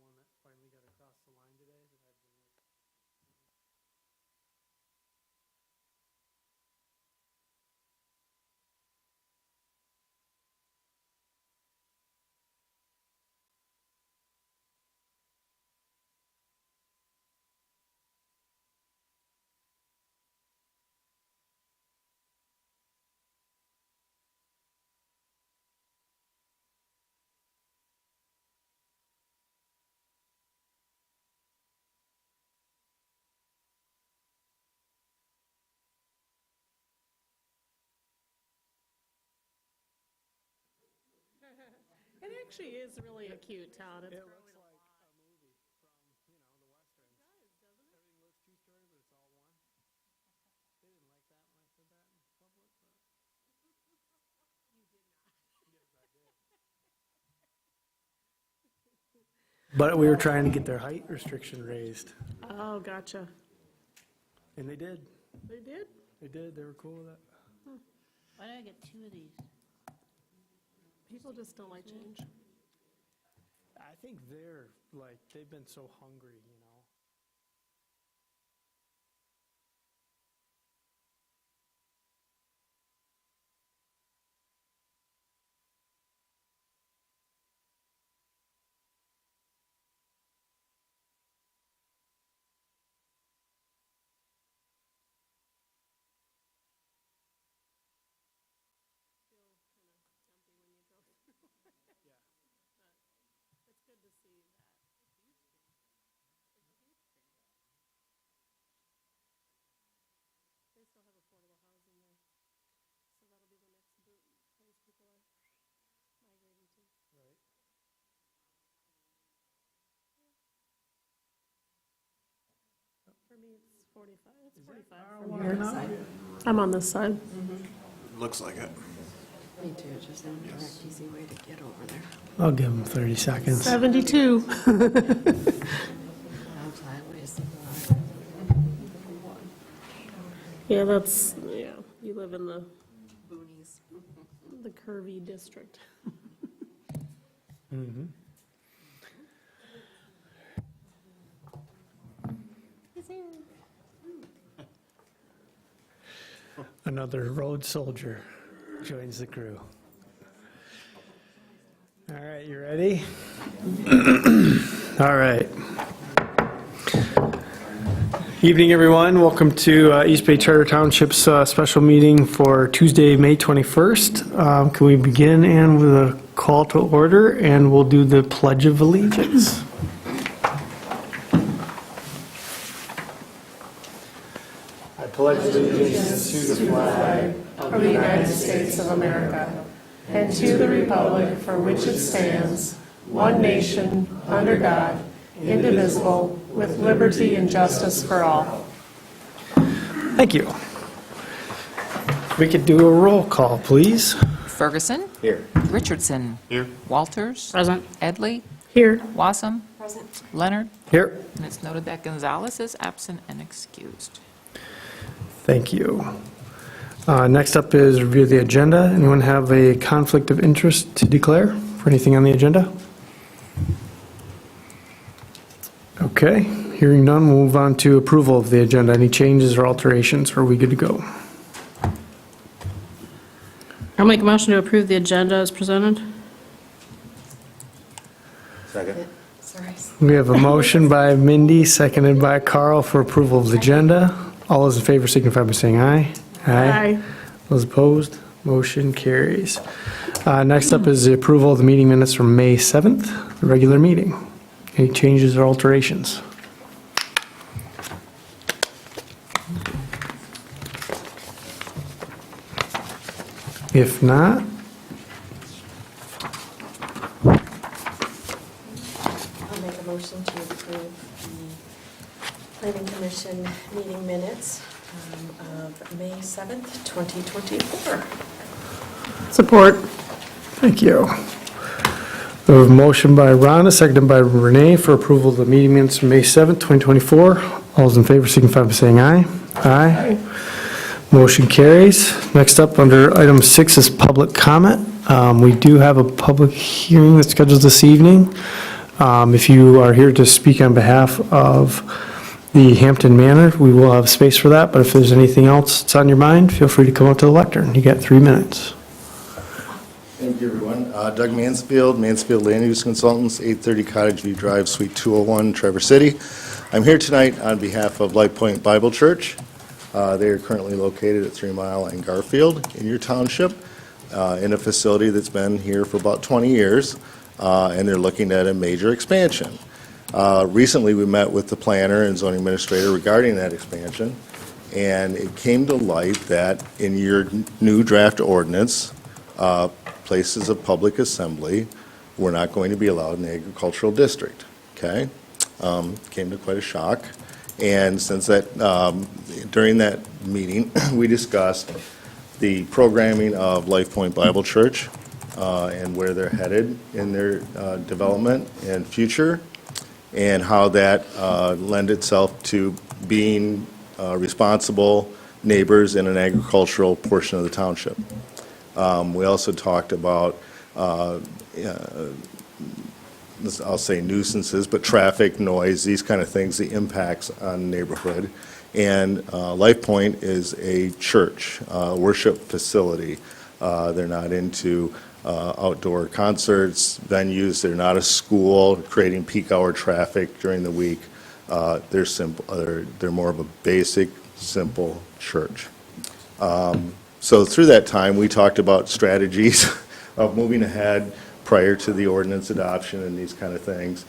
one that finally got across the line today that I've been like. It actually is really a cute town. It's It growing looks a like lot. a movie from, the westerns. It does, doesn't it? Everything looks two-story, but it's all one. They didn't like that when I said that in public, but. You did not. Yes, I did. But we were trying to get their height restriction raised, Oh, gotcha. and they did. They did? They did. They were cool with it. Why did I get 2 of these? People just don't like change. I think they're like, they've been so hungry, you know. It's good to see that. They still have affordable housing there. So that'll be the next place people are migrating to. Right. For me, it's 45. It's Is it 45 R1 from here. now? I'm on this side. Looks like it. Me too, just an direct, easy way to get over there. I'll give them 30 seconds. 72. Out highways. Yeah, that's, yeah, you live in the Boonies. curvy district. Mm-hmm. Another road soldier joins the crew. All right, you ready? All right. Evening, everyone. Welcome to East Bay Charter Township's special meeting for Tuesday, May 21st. Can we begin, Ann, with a call to order, and we'll do the Pledge of Allegiance. I pledge allegiance to the flag Of the United States of America, and to the republic for which it stands, one nation, under God, indivisible, with liberty and justice for all. Thank you. We could do a roll call, please. Ferguson. Here. Richardson. Here. Walters. Present. Edley. Here. Wassam. Present. Leonard. Here. And it's noted that Gonzalez is absent and excused. Thank you. Next up is review the agenda. Anyone have a conflict of interest to declare for anything on the agenda? Okay, hearing none, we'll move on to approval of the agenda. Any changes or alterations? Are we good to go? I'll make a motion to approve the agenda as presented. Second. Sorry. We have a motion by Mindy, seconded by Carl for approval of the agenda. All those in favor signify by saying aye. Those opposed, motion carries. Next up is the approval of the meeting minutes from May 7th, the regular meeting. Any changes or alterations? If not, I'll make a motion to approve the planning commission meeting minutes of May 7th, 2024. Support. thank you. We have a motion by Rhonda, seconded by Renee for approval of the meeting minutes from May 7th, 2024. All those in favor signify by saying aye. Aye. Motion carries. Next up, under item 6 is public comment. We do have a public hearing that's scheduled this evening. If you are here to speak on behalf of the Hampton Manor, we will have space for that, but if there's anything else that's on your mind, feel free to come up to the lectern. You got 3 minutes. Thank you, everyone. Doug Mansfield, Mansfield Land Use Consultants, 830 Cottage View Drive, Suite 201, Traverse City. I'm here tonight on behalf of Life Point Bible Church. They are currently located at 3 Mile and Garfield in your township, in a facility that's been here for about 20 years, and they're looking at a major expansion. Recently, we met with the planner and zoning administrator regarding that expansion, and it came to light that in your new draft ordinance, places of public assembly were not going to be allowed in the agricultural district, okay? Came to quite a shock. And since that, during that meeting, we discussed the programming of Life Point Bible Church and where they're headed in their development and future, and how that lend itself to being responsible neighbors in an agricultural portion of the township. We also talked about, I'll say nuisances, but traffic, noise, these kind of things, the impacts on the neighborhood. And Life Point is a church, worship facility. They're not into outdoor concerts, venues. They're not a school creating peak hour traffic during the week. They're simple. They're more of a basic, simple church. So through that time, we talked about strategies of moving ahead prior to the ordinance adoption and these kind of things,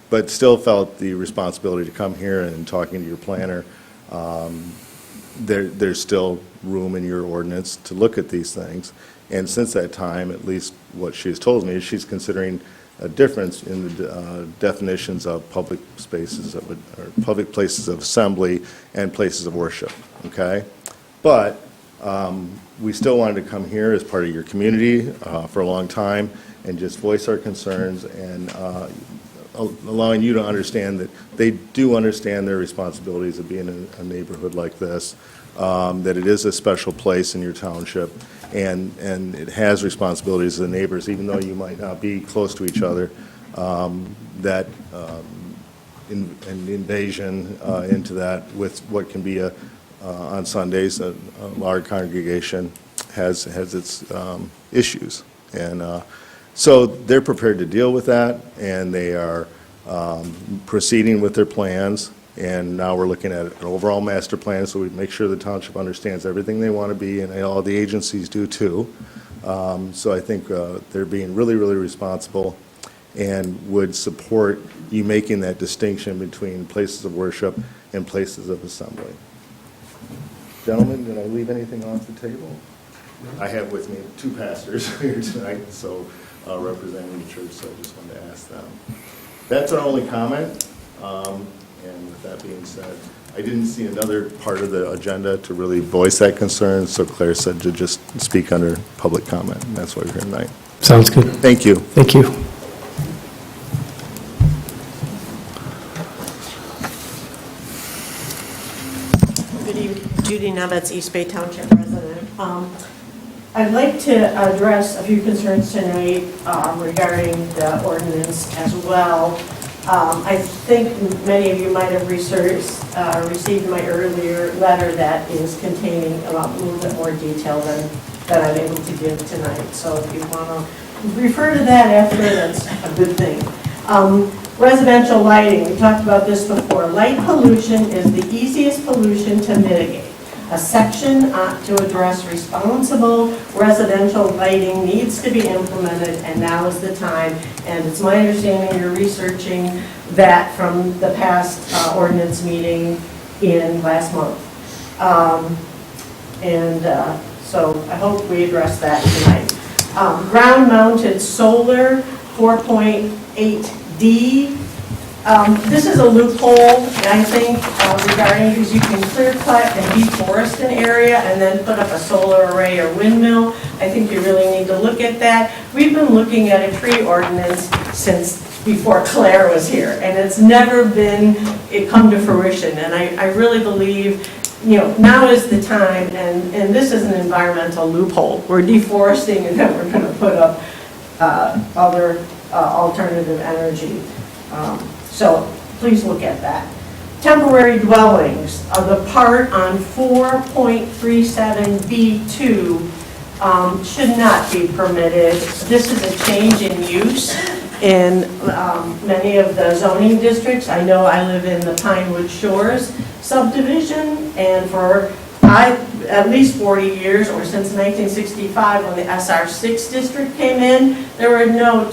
but still felt the responsibility to come here and talking to your planner. There's still room in your ordinance to look at these things. And since that time, at least what she's told me, is she's considering a difference in the definitions of public spaces, or public places of assembly and places of worship, okay? But we still wanted to come here as part of your community for a long time and just voice our concerns and allowing you to understand that they do understand their responsibilities of being in a neighborhood like this, that it is a special place in your township, and it has responsibilities to the neighbors, even though you might not be close to each other, that an invasion into that with what can be on Sundays, a large congregation has its issues. And so they're prepared to deal with that, and they are proceeding with their plans. And now we're looking at an overall master plan, so we make sure the township understands everything they want to be, and all the agencies do too. So I think they're being really, really responsible and would support you making that distinction between places of worship and places of assembly. Gentlemen, did I leave anything off the table? I have with me 2 pastors here tonight, so representing the church, so I just wanted to ask them. That's our only comment. And with that being said, I didn't see another part of the agenda to really voice that concern, so Claire said to just speak under public comment, and that's why we're here tonight. Sounds good. Thank you. Thank you. Good evening, Judy Nevitz, East Bay Township resident. I'd like to address a few concerns tonight regarding the ordinance as well. I think many of you might have received my earlier letter that is containing a little bit more detail than I'm able to give tonight. So if you want to refer to that after, that's a good thing. Residential lighting, we talked about this before. Light pollution is the easiest pollution to mitigate. A section to address responsible residential lighting needs to be implemented, and now is the time. And it's my understanding you're researching that from the past ordinance meeting in last month. So I hope we address that tonight. Ground-mounted solar, 4.8D. This is a loophole, and I think regarding, because you can clear cut and deforest an area and then put up a solar array or windmill. I think you really need to look at that. We've been looking at a tree ordinance since before Claire was here, and it's never come to fruition. And I really believe, now is the time, and this is an environmental loophole. We're deforesting, and then we're going to put up other alternative energy. So please look at that. Temporary dwellings, the part on 4.37B2 should not be permitted. This is a change in use in many of the zoning districts. I know I live in the Pinewood Shores subdivision, and for at least 40 years, or since 1965, when the SR6 district came in, there were no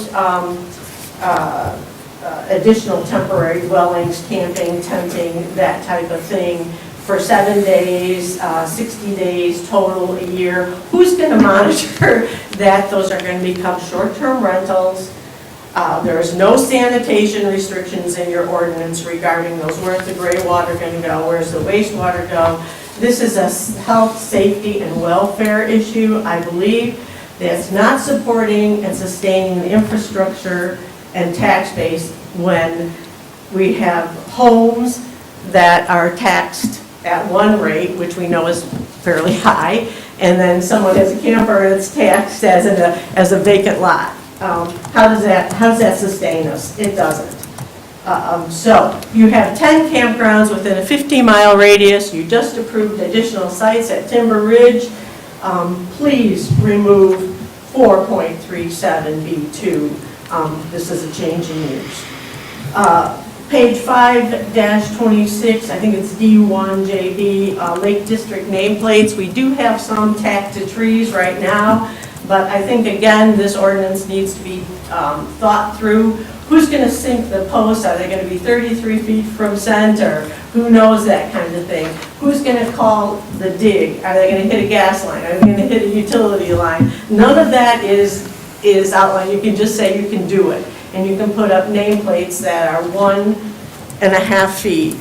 additional temporary dwellings, camping, tenting, that type of thing, for 7 days, 60 days total a year. Who's going to monitor that? Those are going to become short-term rentals. There is no sanitation restrictions in your ordinance regarding those. Where's the gray water going to go? Where's the wastewater go? This is a health, safety, and welfare issue, I believe, that's not supporting and sustaining the infrastructure and tax base when we have homes that are taxed at one rate, which we know is fairly high, and then someone has a camper and it's taxed as a vacant lot. How does that sustain us? It doesn't. So you have 10 campgrounds within a 50-mile radius. You just approved additional sites at Timber Ridge. Please remove 4.37B2. This is a change in use. Page 5-26, I think it's D1JB, Lake District nameplates. We do have some tacked to trees right now, but I think, again, this ordinance needs to be thought through. Who's going to sink the posts? Are they going to be 33 feet from center? Who knows that kind of thing? Who's going to call the dig? Are they going to hit a gas line? Are they going to hit a utility line? None of that is outlined. You can just say you can do it. And you can put up nameplates that are 1.5 feet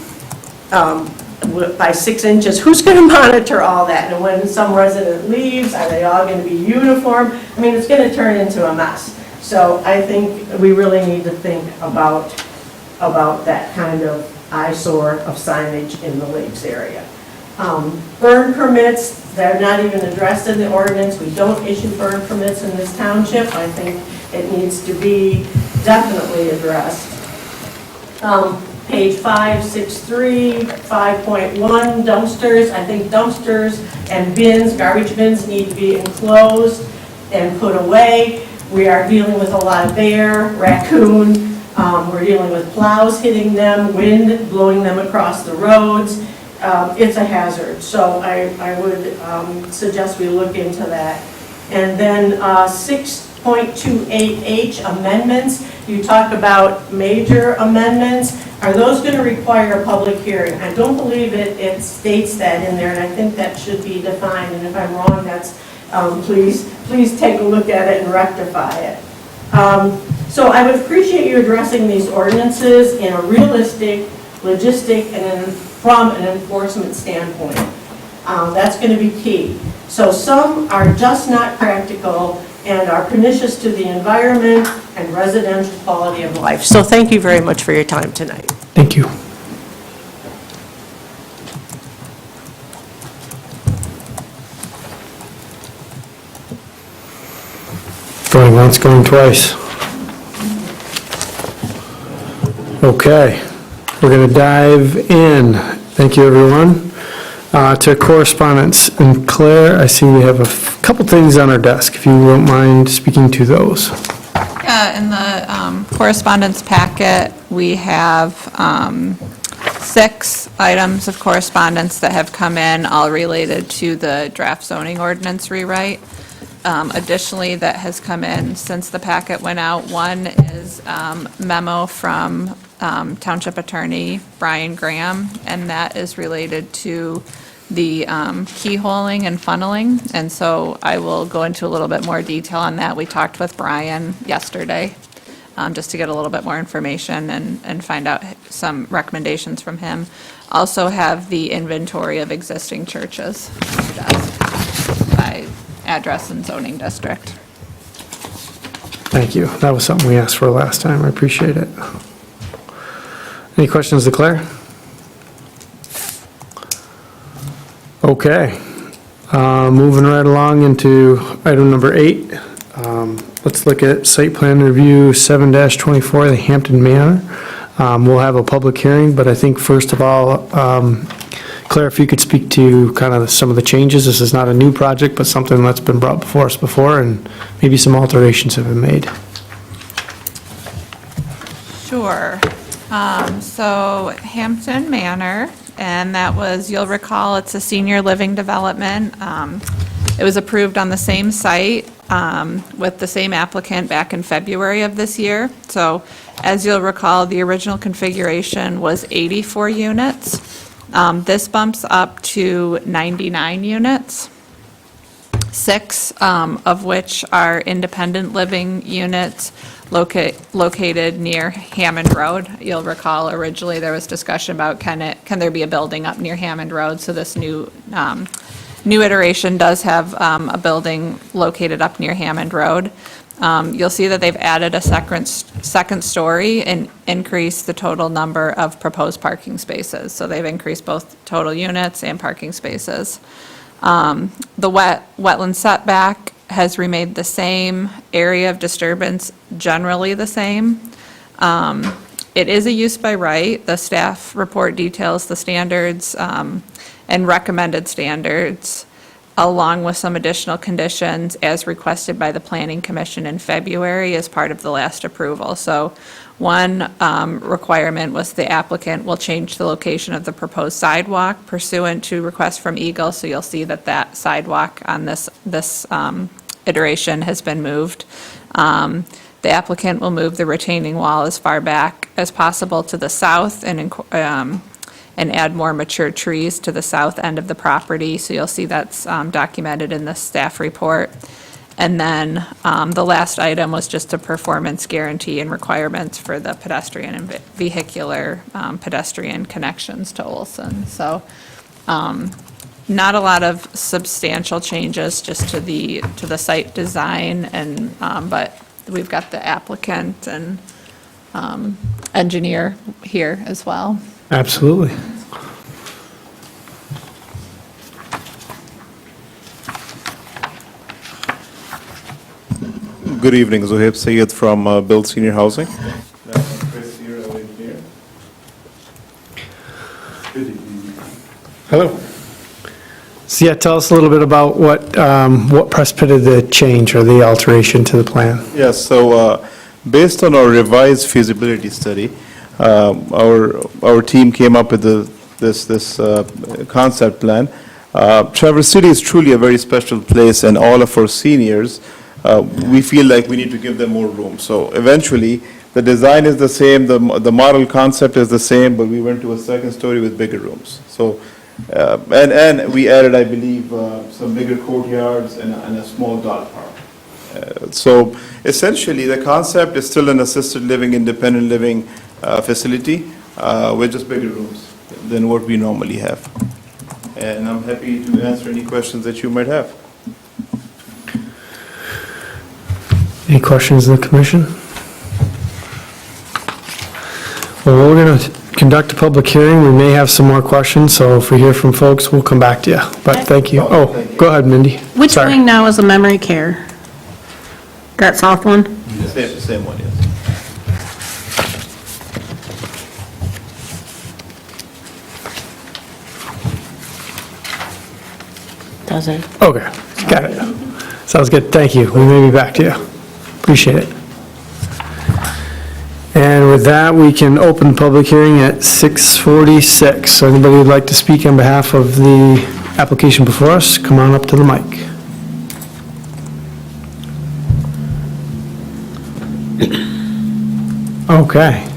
by 6 inches. Who's going to monitor all that? And when some resident leaves, are they all going to be uniform? I mean, it's going to turn into a mess. So I think we really need to think about that kind of eyesore of signage in the lakes area. Burn permits, they're not even addressed in the ordinance. We don't issue burn permits in this township. I think it needs to be definitely addressed. Page 563, 5.1, dumpsters. I think dumpsters and bins, garbage bins, need to be enclosed and put away. We are dealing with a lot of bear, raccoon. We're dealing with plows hitting them, wind blowing them across the roads. It's a hazard. So I would suggest we look into that. And then 6.28H amendments. You talk about major amendments. Are those going to require a public hearing? I don't believe it states that in there, and I think that should be defined. And if I'm wrong, that's please take a look at it and rectify it. So I would appreciate you addressing these ordinances in a realistic, logistic, and from an enforcement standpoint. That's going to be key. So some are just not practical and are pernicious to the environment and residential quality of life. So thank you very much for your time tonight. Thank you. Going once, going twice. Okay, we're going to dive in. Thank you, everyone. To correspondence. And Claire, I see we have a couple things on our desk, if you won't mind speaking to those. Yeah, in the correspondence packet, we have 6 items of correspondence that have come in, all related to the draft zoning ordinance rewrite. Additionally, that has come in since the packet went out. One is memo from Township Attorney Brian Graham, and that is related to the keyholing and funneling. And so I will go into a little bit more detail on that. We talked with Brian yesterday, just to get a little bit more information and find out some recommendations from him. Also have the inventory of existing churches on the desk by address and zoning district. Thank you. That was something we asked for last time. I appreciate it. Any questions to Claire? Okay. Moving right along into item number 8. let's look at site plan review 7-24, the Hampton Manor. We'll have a public hearing, but I think first of all, Claire, if you could speak to kind of some of the changes. This is not a new project, but something that's been brought before us before, and maybe some alterations have been made. Sure. So Hampton Manor, and that was, you'll recall, it's a senior living development. It was approved on the same site with the same applicant back in February of this year. So as you'll recall, the original configuration was 84 units. This bumps up to 99 units, 6 of which are independent living units located near Hammond Road. You'll recall originally there was discussion about can there be a building up near Hammond Road? So this new iteration does have a building located up near Hammond Road. You'll see that they've added a second story and increased the total number of proposed parking spaces. So they've increased both total units and parking spaces. The wetland setback has remained the same, area of disturbance generally the same. It is a use by right. The staff report details the standards and recommended standards, along with some additional conditions as requested by the Planning Commission in February as part of the last approval. So one requirement was the applicant will change the location of the proposed sidewalk pursuant to request from Eagle. So you'll see that that sidewalk on this iteration has been moved. The applicant will move the retaining wall as far back as possible to the south and add more mature trees to the south end of the property. So you'll see that's documented in the staff report. And then the last item was just a performance guarantee and requirements for the pedestrian and vehicular pedestrian connections to Olson. So not a lot of substantial changes, just to the site design, and but we've got the applicant and engineer here as well. Absolutely. Good evening, Zohaib Sayed from Build Senior Housing. Chris here, our engineer. Good evening. Hello. So yeah, tell us a little bit about what precipitated the change or the alteration to the plan. Yes, so based on our revised feasibility study, our team came up with this concept plan. Traverse City is truly a very special place, and all of our seniors, we feel like we need to give them more room. So eventually, the design is the same, the model concept is the same, but we went to a second story with bigger rooms. So, and we added, I believe, some bigger courtyards and a small dog park. So essentially, the concept is still an assisted living, independent living facility with just bigger rooms than what we normally have. And I'm happy to answer any questions that you might have. Any questions in the commission? Well, we're going to conduct a public hearing. We may have some more questions, so if we hear from folks, we'll come back to you. But thank you. Oh, go ahead, Mindy. Which Sorry. wing now is a memory care? That south one? Same one, yes. Does it? Okay, got it. Sounds good. Thank you. We may be back to you. Appreciate it. And with that, we can open the public hearing at 6:46. So anybody who'd like to speak on behalf of the application before us, come on up to the mic. Okay.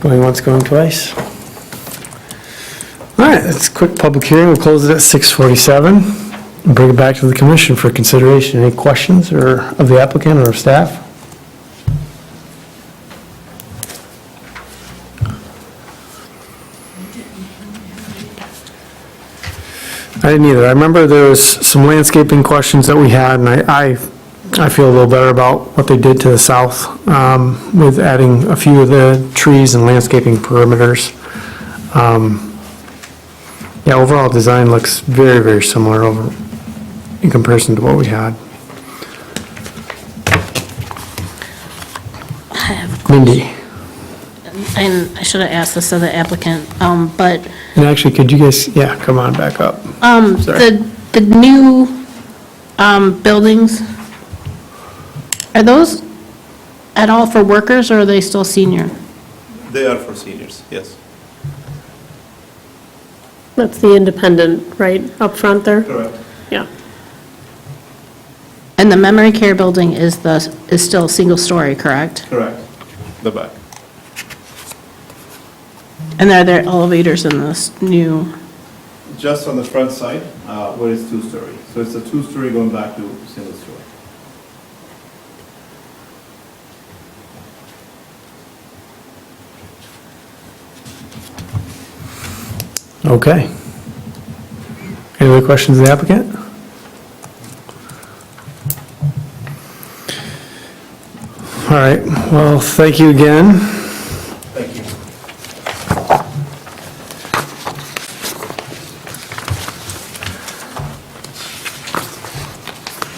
Going once, going twice. All right, that's a quick public hearing. We'll close it at 6:47 and bring it back to the commission for consideration. Any questions or of the applicant or of staff? I didn't either. I remember there was some landscaping questions that we had, and I feel a little better about what they did to the south with adding a few of the trees and landscaping perimeters. Yeah, overall design looks very, very similar in comparison to what we had. Mindy. And I should have asked this of the applicant, but And actually, could you guys, yeah, come on back up. Sorry. the new buildings, are those at all for workers, or are they still senior? They are for seniors, yes. That's the independent, right, up front there? Correct. Yeah. And the memory care building is still single story, correct? Correct. The back. And are there elevators in this new? Just on the front side, where it's two-story. So it's a two-story going back to single story. Okay. Any other questions of the applicant? All right, well, thank you again. Thank you.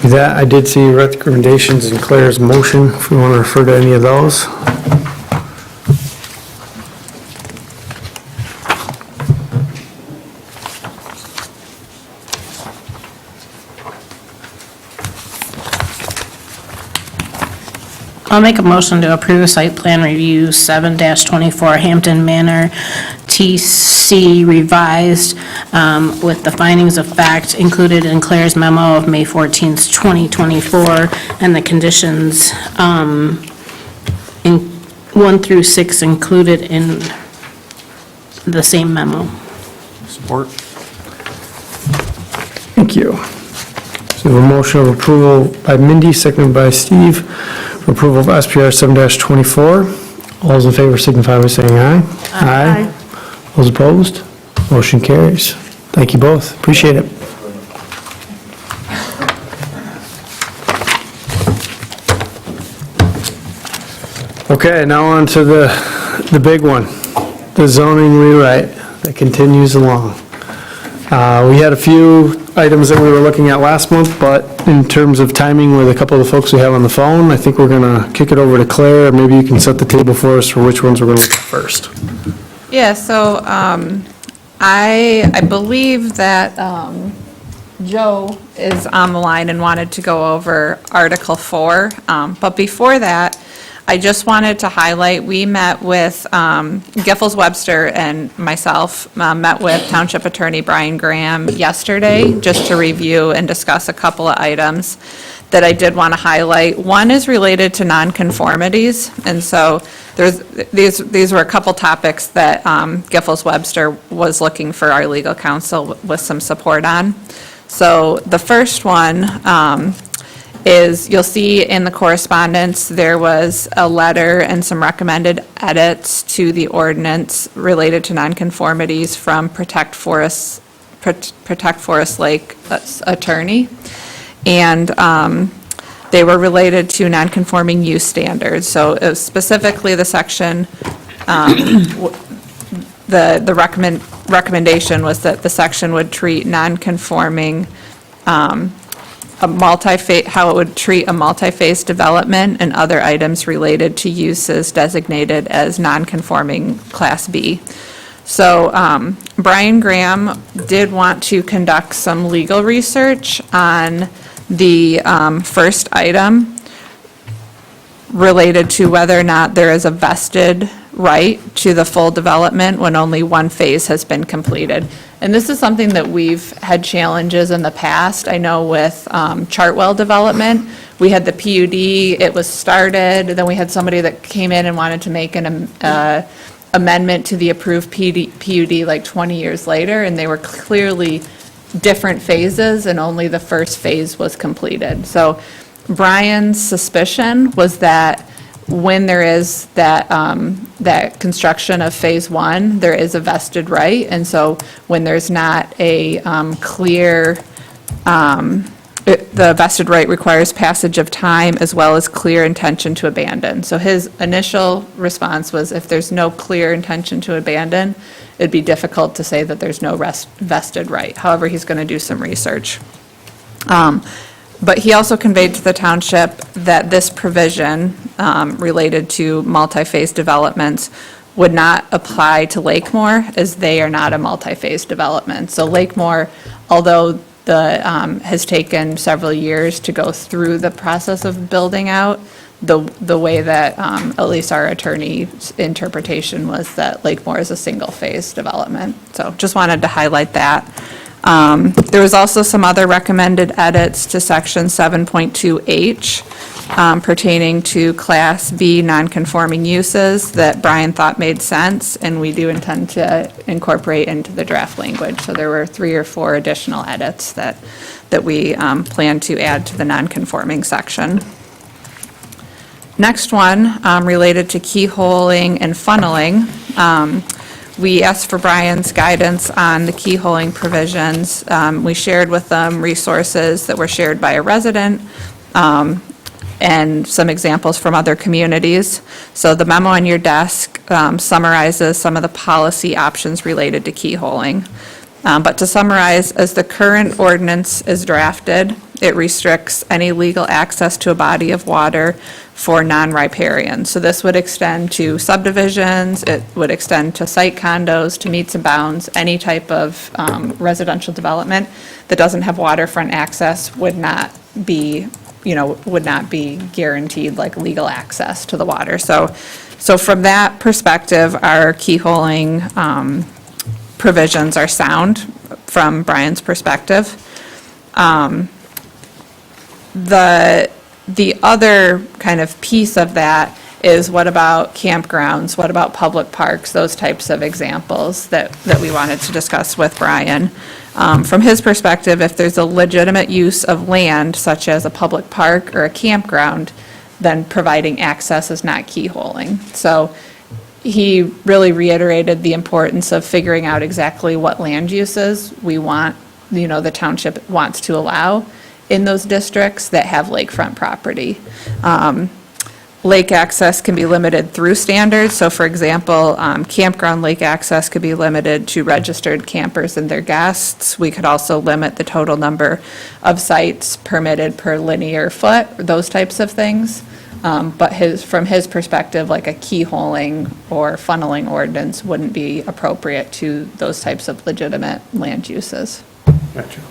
With that, I did see recommendations in Claire's motion, if we want to refer to any of those. I'll make a motion to approve site plan review 7-24 Hampton Manor TC revised with the findings of fact included in Claire's memo of May 14th, 2024, and the conditions in 1 through 6 included in the same memo. Support. Thank you. So we have a motion of approval by Mindy, seconded by Steve, for approval of SPR 7-24. All those in favor signify by saying aye. Aye. Those opposed? Motion carries. Thank you both. Appreciate it. Okay, now on to the big one, the zoning rewrite that continues along. We had a few items that we were looking at last month, but in terms of timing with a couple of the folks we have on the phone, I think we're gonna kick it over to Claire. Maybe you can set the table for us for which ones we're gonna look at first. Yeah, so I believe that Joe is on the line and wanted to go over Article 4. But before that, I just wanted to highlight, we met with Giffords Webster and myself, met with Township Attorney Brian Graham yesterday, just to review and discuss a couple of items that I did want to highlight. One is related to nonconformities, and so these were a couple topics that Giffords Webster was looking for our legal counsel with some support on. So the first one is, you'll see in the correspondence, there was a letter and some recommended edits to the ordinance related to nonconformities from Protect Forest Lake attorney. And they were related to nonconforming use standards. So it was specifically the section, the recommendation was that the section would treat nonconforming, how it would treat a multi-phase development and other items related to uses designated as nonconforming Class B. So Brian Graham did want to conduct some legal research on the first item related to whether or not there is a vested right to the full development when only one phase has been completed. And this is something that we've had challenges in the past. I know with Chartwell development, we had the PUD, it was started, then we had somebody that came in and wanted to make an amendment to the approved PUD like 20 years later, and they were clearly different phases, and only the first phase was completed. So Brian's suspicion was that when there is that construction of phase one, there is a vested right, and so when there's not a clear, the vested right requires passage of time as well as clear intention to abandon. So his initial response was, if there's no clear intention to abandon, it'd be difficult to say that there's no vested right. However, he's going to do some research. But he also conveyed to the township that this provision related to multi-phase developments would not apply to Lakemore, as they are not a multi-phase development. So Lakemore, although has taken several years to go through the process of building out, the way that, at least our attorney's interpretation was that Lakemore is a single-phase development. So just wanted to highlight that. There was also some other recommended edits to section 7.2H pertaining to Class B nonconforming uses that Brian thought made sense, and we do intend to incorporate into the draft language. So there were 3 or 4 additional edits that we plan to add to the nonconforming section. Next one, related to keyholing and funneling. We asked for Brian's guidance on the keyholing provisions. We shared with them resources that were shared by a resident and some examples from other communities. So the memo on your desk summarizes some of the policy options related to keyholing. But to summarize, as the current ordinance is drafted, it restricts any legal access to a body of water for non-riparian. So this would extend to subdivisions, it would extend to site condos, to meets and bounds, any type of residential development that doesn't have waterfront access would not be guaranteed like legal access to the water. So from that perspective, our keyholing provisions are sound from Brian's perspective. The other kind of piece of that is, what about campgrounds? What about public parks? Those types of examples that we wanted to discuss with Brian. From his perspective, if there's a legitimate use of land, such as a public park or a campground, then providing access is not keyholing. So he really reiterated the importance of figuring out exactly what land uses we want, the township wants to allow in those districts that have lakefront property. Lake access can be limited through standards. So for example, campground lake access could be limited to registered campers and their guests. We could also limit the total number of sites permitted per linear foot, those types of things. But from his perspective, like a keyholing or funneling ordinance wouldn't be appropriate to those types of legitimate land uses. Gotcha.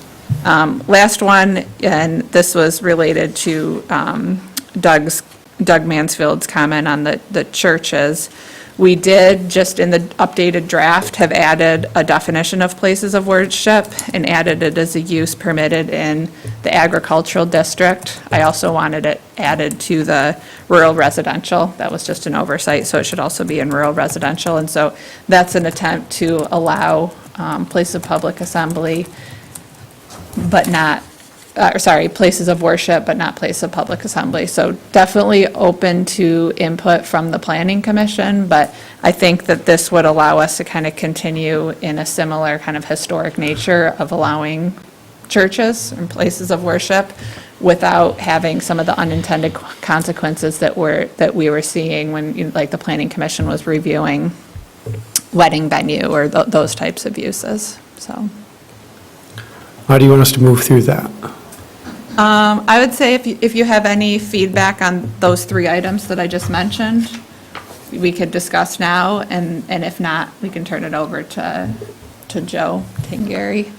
Last one, and this was related to Doug Mansfield's comment on the churches. We did, just in the updated draft, have added a definition of places of worship and added it as a use permitted in the agricultural district. I also wanted it added to the rural residential. That was just an oversight, so it should also be in rural residential. And so that's an attempt to allow places of public assembly, but not, places of worship, but not places of public assembly. So definitely open to input from the Planning Commission, but I think that this would allow us to kind of continue in a similar kind of historic nature of allowing churches and places of worship without having some of the unintended consequences that we were seeing when, like, the Planning Commission was reviewing wedding venue or those types of uses, so. How do you want us to move through that? I would say if you have any feedback on those 3 items that I just mentioned, we could discuss now, and if not, we can turn it over to Joe Tingary.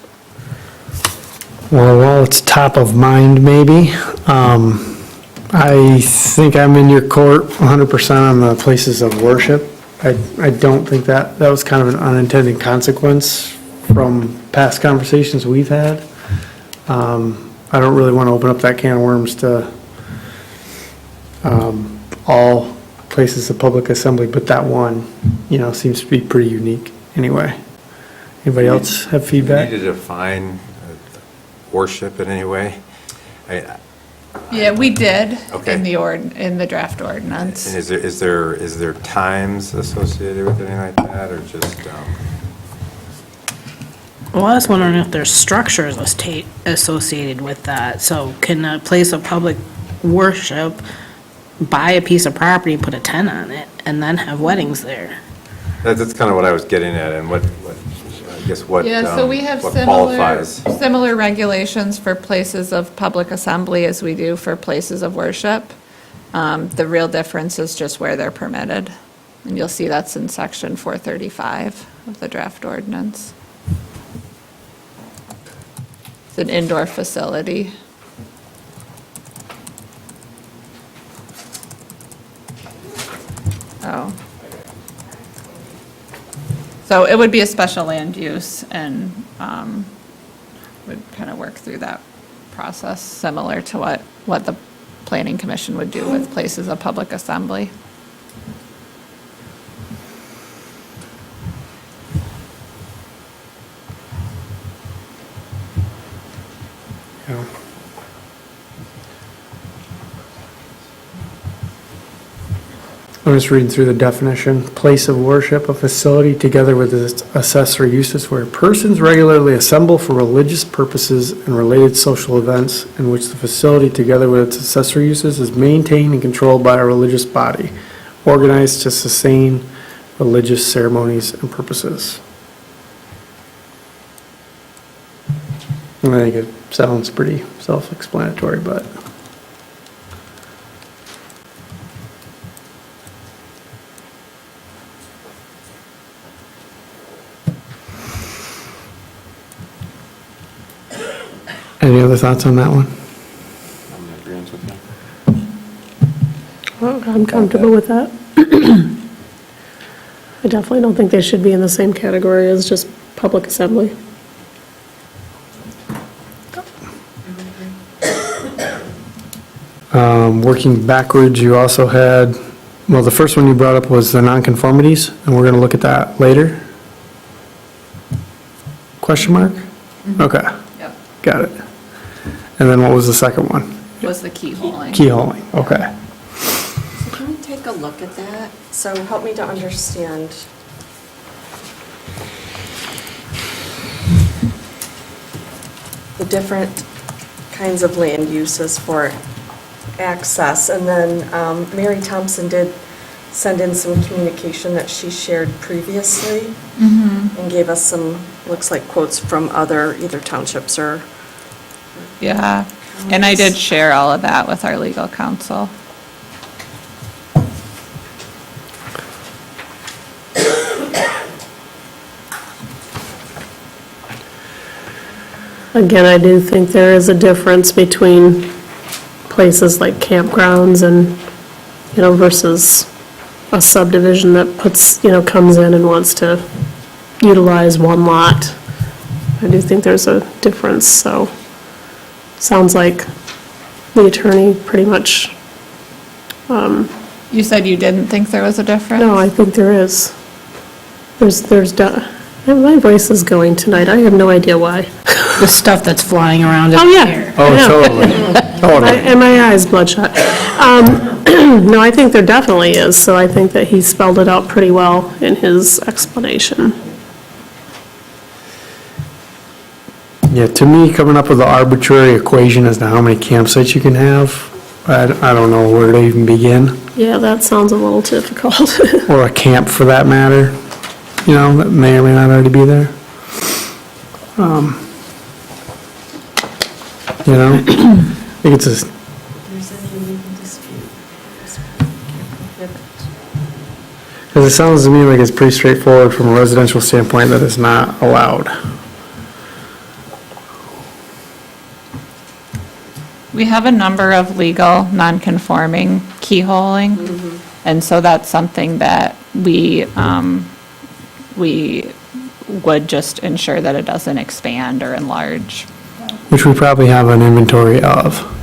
Well, while it's top of mind, maybe, I think I'm in your court 100% on the places of worship. I don't think that was kind of an unintended consequence from past conversations we've had. I don't really want to open up that can of worms to all places of public assembly, but that one, seems to be pretty unique anyway. Anybody else have feedback? Do you need to define worship in any way? Yeah, we did Okay. in the draft ordinance. And is there times associated with anything like that, or just, Well, I was wondering if there's structures associated with that. So can a place of public worship buy a piece of property, put a tent on it, and then have weddings there? that's kind of what I was getting at, and what guess what, Yeah, so we have what similar, qualifies? similar regulations for places of public assembly as we do for places of worship. The real difference is just where they're permitted. And you'll see that's in section 435 of the draft ordinance. It's an indoor facility. Oh. So it would be a special land use and would kind of work through that process, similar to what the planning commission would do with places of public assembly. Yeah. I'm just reading through the definition. Place of worship, a facility together with its accessory uses where persons regularly assemble for religious purposes and related social events in which the facility together with its accessory uses is maintained and controlled by a religious body, organized to sustain religious ceremonies and purposes. I think it sounds pretty self-explanatory, but. Any other thoughts on that one? I'm in agreement with you. Well, I'm comfortable with that. I definitely don't think they should be in the same category as just public assembly. Working backwards, you also had, well, the first one you brought up was the nonconformities, and we're going to look at that later. Question mark? Okay, Yep. got it. And then what was the second one? Was the keyholing. Keyholing, okay. So can we take a look at that? So help me to understand. The different kinds of land uses for access. And then Mary Thompson did send in some communication that she shared previously and gave us some, looks like quotes from other either townships or. Yeah, and I did share all of that with our legal counsel. Again, I do think there is a difference between places like campgrounds and, versus a subdivision that puts, comes in and wants to utilize one lot. I do think there's a difference, so sounds like the attorney pretty much, You said you didn't think there was a difference? no, I think there is. My voice is going tonight, I have no idea why. The stuff that's flying around in Oh, the yeah. air. Oh, Yeah. totally, totally. And my eyes bloodshot. No, I think there definitely is, so I think that he spelled it out pretty well in his explanation. Yeah, to me, coming up with an arbitrary equation as to how many campsites you can have, I don't know where to even begin, Yeah, that sounds a little difficult. or a camp for that matter, that may or may not already be there. I think it's a, There's any legal dispute. because it sounds to me like it's pretty straightforward from a residential standpoint that it's not allowed. We have a number of legal non-conforming keyholing, and so that's something that we would just ensure that it doesn't expand or enlarge. Which we probably have an inventory of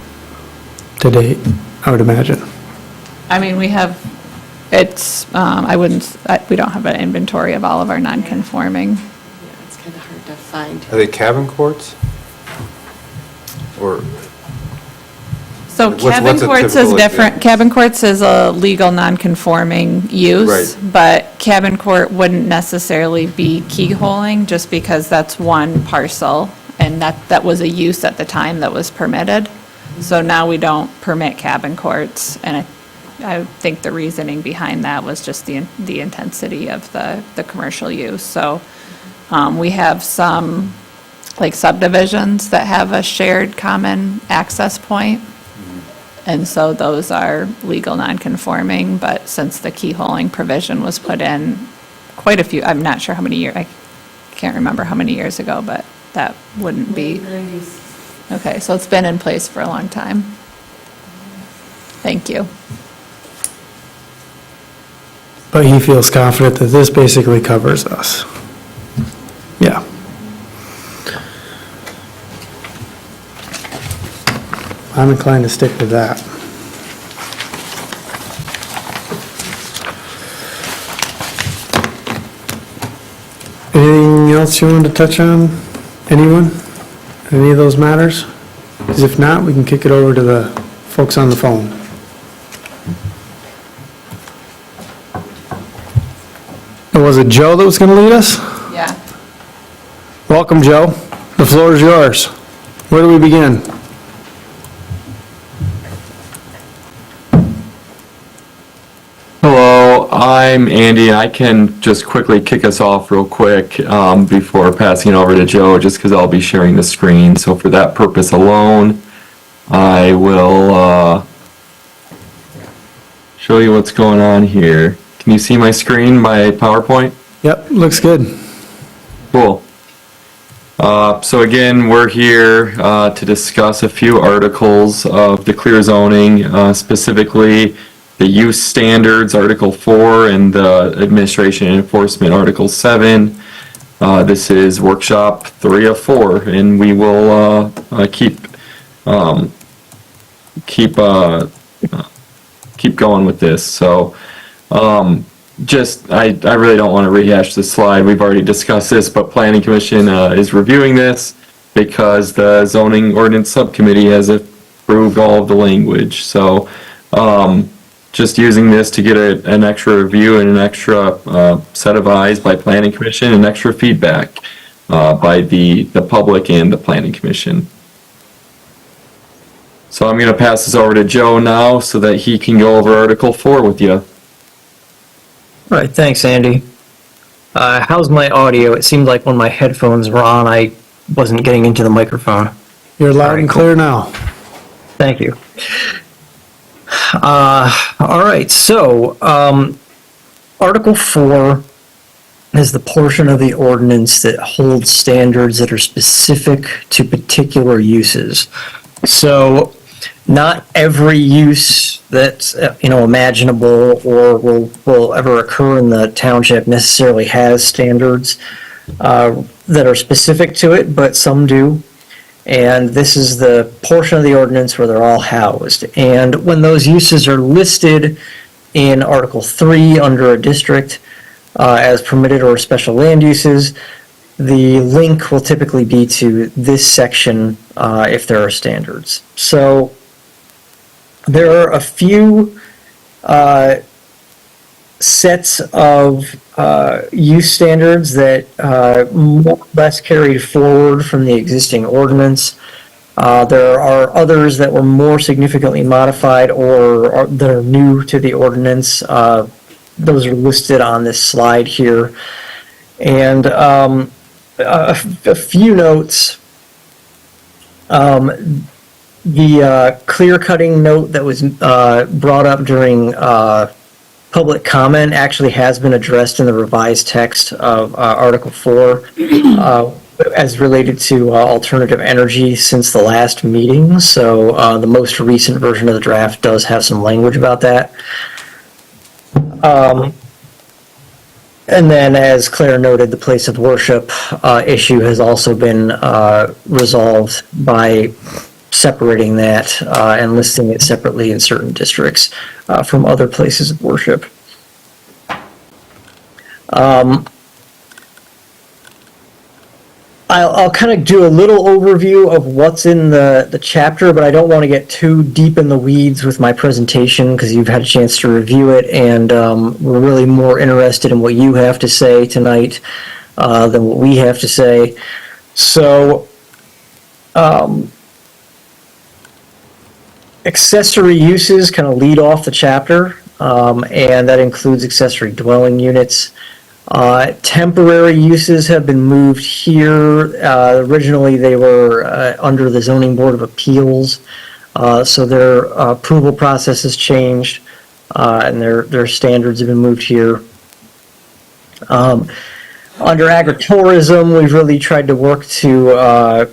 to date, I would imagine. I mean, we have, we don't have an inventory of all of our non-conforming. Yeah, it's kind of hard to find. Are they cabin courts? Or, So What's cabin a courts is typical different. example? Cabin courts is a legal non-conforming use. Right. But cabin court wouldn't necessarily be keyholing, just because that's one parcel, and that was a use at the time that was permitted. So now we don't permit cabin courts, and I think the reasoning behind that was just the intensity of the commercial use. So We have some, like subdivisions that have a shared common access point. And so those are legal non-conforming, but since the keyholing provision was put in quite a few, I'm not sure how many years, I can't remember how many years ago, but that wouldn't be. Okay, so it's been in place for a long time. Thank you. But he feels confident that this basically covers us. Yeah. I'm inclined to stick with that. Anything else you wanted to touch on? Anyone? Any of those matters? Because if not, we can kick it over to the folks on the phone. And was it Joe that was going to lead us? Yeah. Welcome, Joe. The floor is yours. Where do we begin? Hello, I'm Andy, and I can just quickly kick us off real quick before passing it over to Joe, just because I'll be sharing the screen. So for that purpose alone, I will show you what's going on here. Can you see my screen, my PowerPoint? Yep, looks good. Cool. So again, we're here to discuss a few articles of the clear zoning, specifically the use standards, Article 4, and the administration and enforcement, Article 7. This is workshop 3 of 4, and we will keep going with this. So I really don't want to rehash this slide. We've already discussed this, but Planning Commission is reviewing this because the Zoning Ordinance Subcommittee has approved all of the language. So just using this to get an extra review and an extra set of eyes by Planning Commission and extra feedback by the public and the Planning Commission. So I'm going to pass this over to Joe now so that he can go over Article 4 with you. All right, thanks, Andy. How's my audio? It seemed like when my headphones were on, I wasn't getting into the microphone. You're loud and clear now. Thank you. All right, so Article 4 is the portion of the ordinance that holds standards that are specific to particular uses. So not every use that's imaginable or will ever occur in the township necessarily has standards that are specific to it, but some do. And this is the portion of the ordinance where they're all housed. And when those uses are listed in Article 3 under a district as permitted or special land uses, the link will typically be to this section if there are standards. So there are a few sets of use standards that more or less carried forward from the existing ordinance. There are others that were more significantly modified or that are new to the ordinance. Those are listed on this slide here. And a few notes. The clear cutting note that was brought up during public comment actually has been addressed in the revised text of Article 4 as related to alternative energy since the last meeting. So the most recent version of the draft does have some language about that. And then, as Claire noted, the place of worship issue has also been resolved by separating that and listing it separately in certain districts from other places of worship. I'll kind of do a little overview of what's in the chapter, but I don't want to get too deep in the weeds with my presentation because you've had a chance to review it, and we're really more interested in what you have to say tonight than what we have to say. So, accessory uses kind of lead off the chapter, and that includes accessory dwelling units. Temporary uses have been moved here. Originally, they were under the Zoning Board of Appeals, so their approval process has changed, and their standards have been moved here. Under agritourism, we've really tried to work to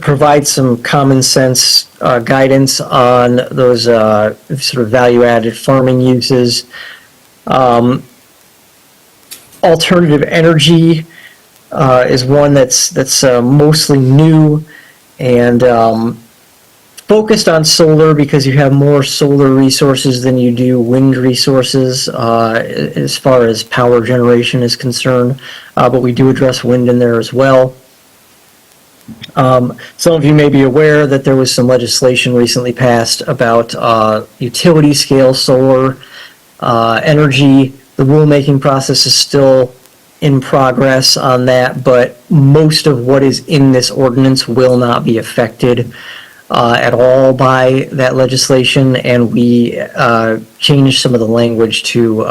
provide some common sense guidance on those sort of value-added farming uses. Alternative energy is one that's mostly new and focused on solar because you have more solar resources than you do wind resources as far as power generation is concerned, but we do address wind in there as well. Some of you may be aware that there was some legislation recently passed about utility scale solar energy. The rulemaking process is still in progress on that, but most of what is in this ordinance will not be affected at all by that legislation, and we changed some of the language to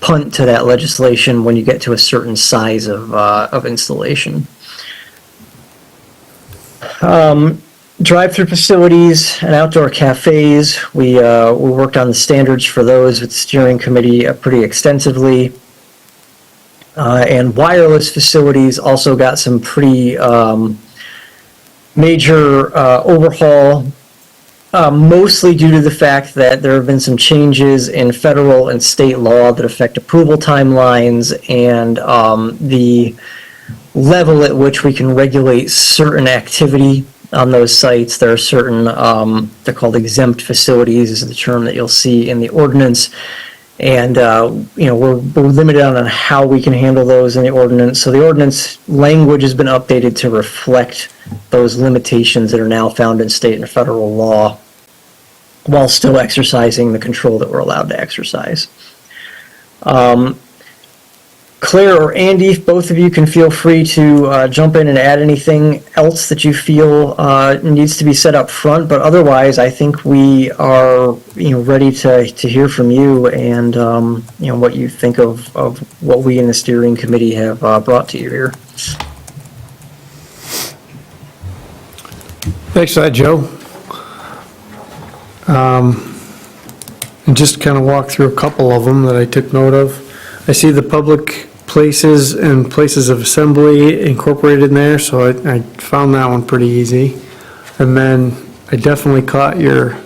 punt to that legislation when you get to a certain size of installation. Drive-through facilities and outdoor cafes, we worked on the standards for those with the steering committee pretty extensively. And wireless facilities also got some pretty major overhaul, mostly due to the fact that there have been some changes in federal and state law that affect approval timelines and the level at which we can regulate certain activity on those sites. There are certain, they're called exempt facilities is the term that you'll see in the ordinance. And, we're limited on how we can handle those in the ordinance. So the ordinance language has been updated to reflect those limitations that are now found in state and federal law while still exercising the control that we're allowed to exercise. Claire or Andy, if both of you can feel free to jump in and add anything else that you feel needs to be said up front, but otherwise I think we are ready to hear from you and what you think of what we in the steering committee have brought to you here. Thanks for that, Joe. And just kind of walk through a couple of them that I took note of. I see the public places and places of assembly incorporated in there, so I found that one pretty easy. And then I definitely caught your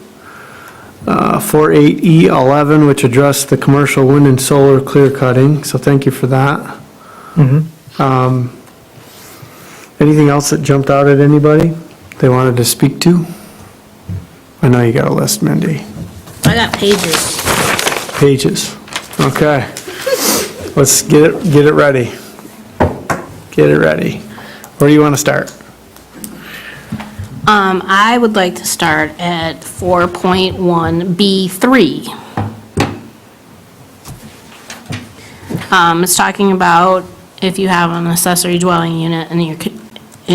48E11, which addressed the commercial wind and solar clear cutting, so thank you for that. Anything else that jumped out at anybody they wanted to speak to? I know you got a list, Mindy. I got pages. Pages. Okay. Let's get it ready. Get it ready. Where do you want to start? I would like to start at 4.1B3. It's talking about if you have an accessory dwelling unit and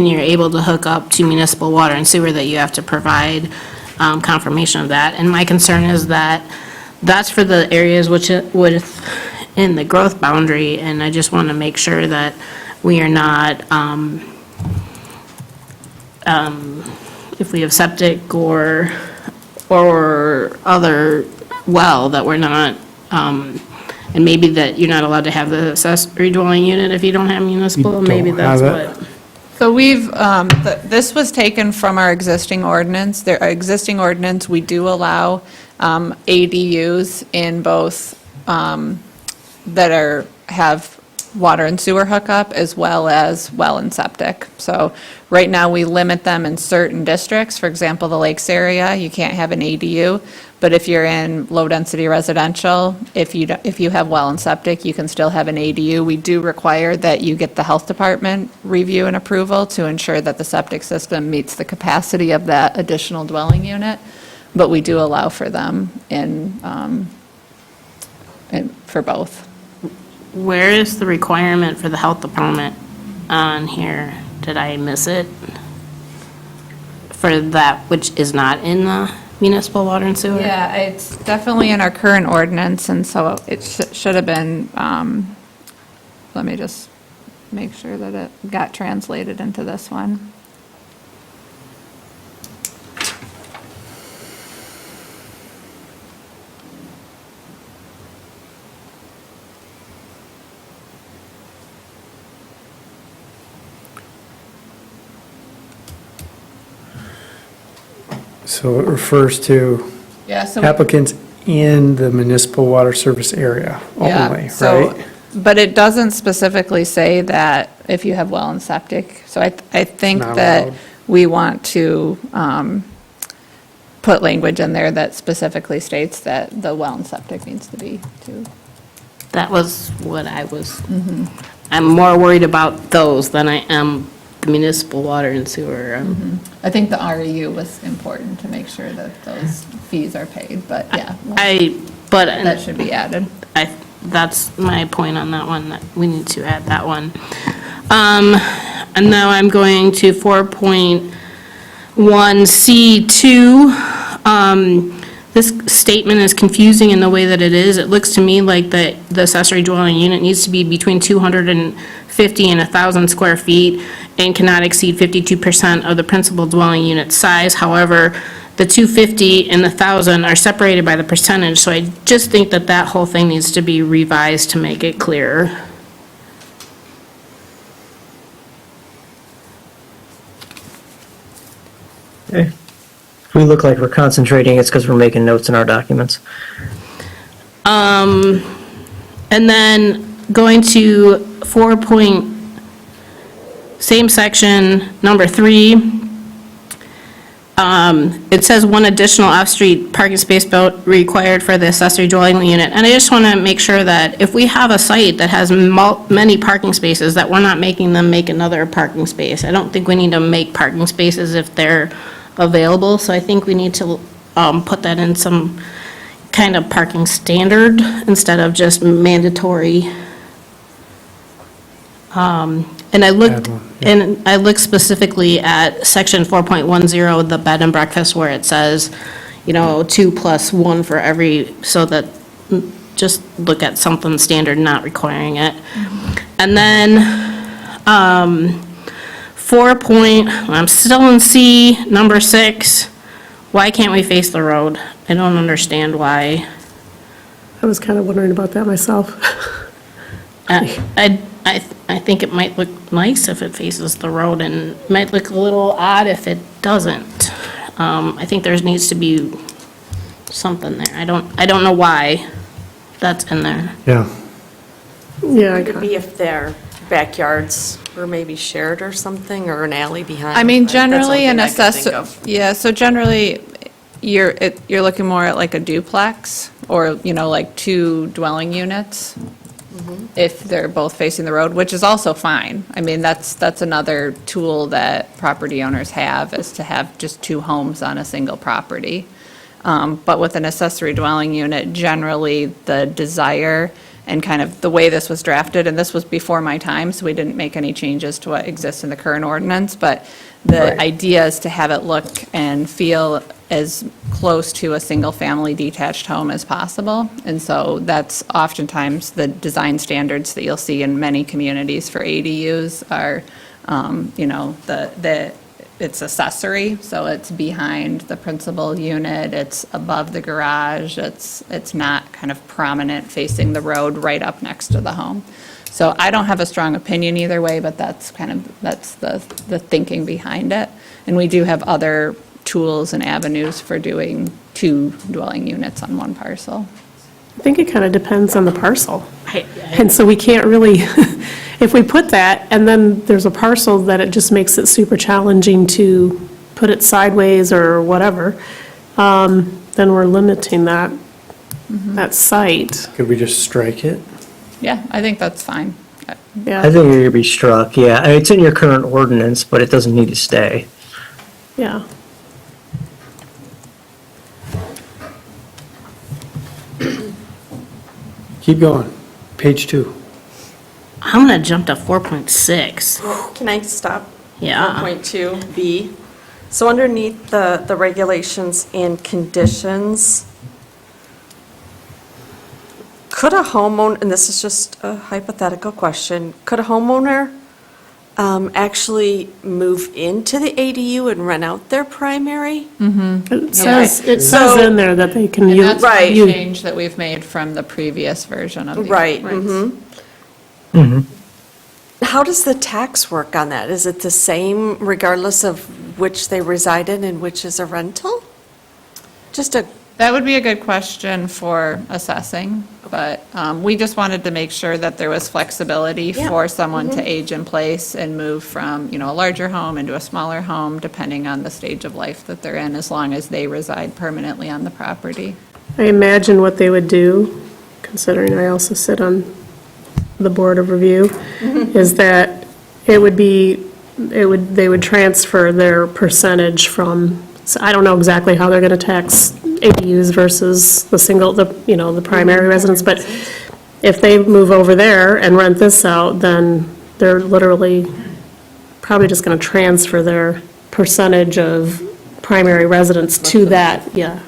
you're able to hook up to municipal water and sewer, that you have to provide confirmation of that. And my concern is that that's for the areas in the growth boundary, and I just want to make sure that we are not, if we have septic or other well, that we're not, and maybe that you're not allowed to have the accessory dwelling unit if you don't have municipal, maybe that's what. So we've, this was taken from our existing ordinance. Our existing ordinance, we do allow ADUs in both that have water and sewer hookup as well as well and septic. So right now, we limit them in certain districts. For example, the Lakes area, you can't have an ADU. But if you're in low-density residential, if you have well and septic, you can still have an ADU. We do require that you get the health department review and approval to ensure that the septic system meets the capacity of that additional dwelling unit. But we do allow for them for both. Where is the requirement for the health department on here? Did I miss it? For that which is not in the municipal water and sewer? Yeah, it's definitely in our current ordinance, and so it should have been, let me just make sure that it got translated into this one. So it refers to Yeah, so. applicants in the municipal water service area only, So, right? but it doesn't specifically say that if you have well and septic. So I think Not that allowed. we want to put language in there that specifically states that the well and septic needs to be too. That was what I was, I'm more worried about those than I am the municipal water and sewer. I think the REU was important to make sure that those fees are paid, but yeah, that should be added. That's my point on that one, that we need to add that one. And now I'm going to 4.1C2. This statement is confusing in the way that it is. It looks to me like the accessory dwelling unit needs to be between 250 and 1,000 square feet and cannot exceed 52% of the principal dwelling unit size. However, the 250 and the 1,000 are separated by the percentage, so I just think that that whole thing needs to be revised to make it clearer. Okay. If we look like we're concentrating, it's because we're making notes in our documents. And then going to same section, number 3. It says one additional off-street parking space built required for the accessory dwelling unit. And I just want to make sure that if we have a site that has many parking spaces, that we're not making them make another parking space. I don't think we need to make parking spaces if they're available, so I think we need to put that in some kind of parking standard instead of just mandatory. And I looked, Add one, yeah. and I looked specifically at section 4.10, the bed and breakfast, where it says, 2 + 1 for every, so that, just look at something standard, not requiring it. And then, I'm still in C, number 6. Why can't we face the road? I don't understand why. I was kind of wondering about that myself. I think it might look nice if it faces the road, and it might look a little odd if it doesn't. I think there needs to be something there. I don't know why that's in there. Yeah. Yeah, I Could be if their backyards were maybe shared or something, or an alley behind. I mean, That's the only generally, an thing I could think assessor, of. yeah, so generally, you're looking more at like a duplex, or, like 2 dwelling units, if they're both facing the road, which is also fine. I mean, that's another tool that property owners have, is to have just 2 homes on a single property. But with an accessory dwelling unit, generally, the desire and kind of the way this was drafted, and this was before my time, so we didn't make any changes to what exists in the current ordinance, but the idea is to have it look and feel as close to a single-family detached home as possible. And so that's oftentimes the design standards that you'll see in many communities for ADUs are, it's accessory, so it's behind the principal unit, it's above the garage, it's not kind of prominent facing the road right up next to the home. So I don't have a strong opinion either way, but that's the thinking behind it. And we do have other tools and avenues for doing 2 dwelling units on 1 parcel. I think it kind of depends on the parcel. I- And so we can't really, if we put that, and then there's a parcel that it just makes it super challenging to put it sideways or whatever, then we're limiting that site. Could we just strike it? Yeah, I think that's fine. I Yeah, think it could be struck, yeah. I mean, it's in your current ordinance, but it doesn't need to stay. yeah. Keep going. Page 2. I'm gonna jump to 4.6. Can I stop? Yeah. 4.2B. So underneath the regulations and conditions, could a homeowner, and this is just a hypothetical question, could a homeowner actually move into the ADU and rent out their primary? It says in there that they can And use. that's the Right. change that we've made from the previous version of the Right, ordinance. How does the tax work on that? Is it the same regardless of which they reside in and which is a rental? Just a, That would be a good question for assessing, but we just wanted to make sure that there was flexibility Yeah. for someone to age in place and move from, a larger home into a smaller home, depending on the stage of life that they're in, as long as they reside permanently on the property. I imagine what they would do, considering I also sit on the Board of Review, is that they would transfer their percentage from, so I don't know exactly how they're going to tax ADUs versus the primary residence, but if they move over there and rent this out, then they're literally probably just going to transfer their percentage of primary residence to that, yeah,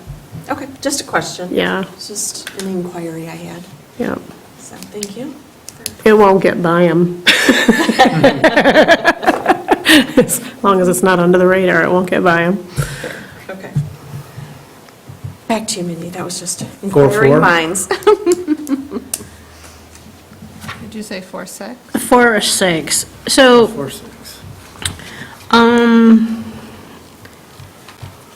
okay, just a question. yeah, It's just an inquiry I had. yeah. So, thank you. It won't get by them. As long as it's not under the radar, it won't get by them. Okay. Back to you, Mindy. That was just Four, inquiring four. minds. Did you say 4-6? 4 or 6. So, 4-6.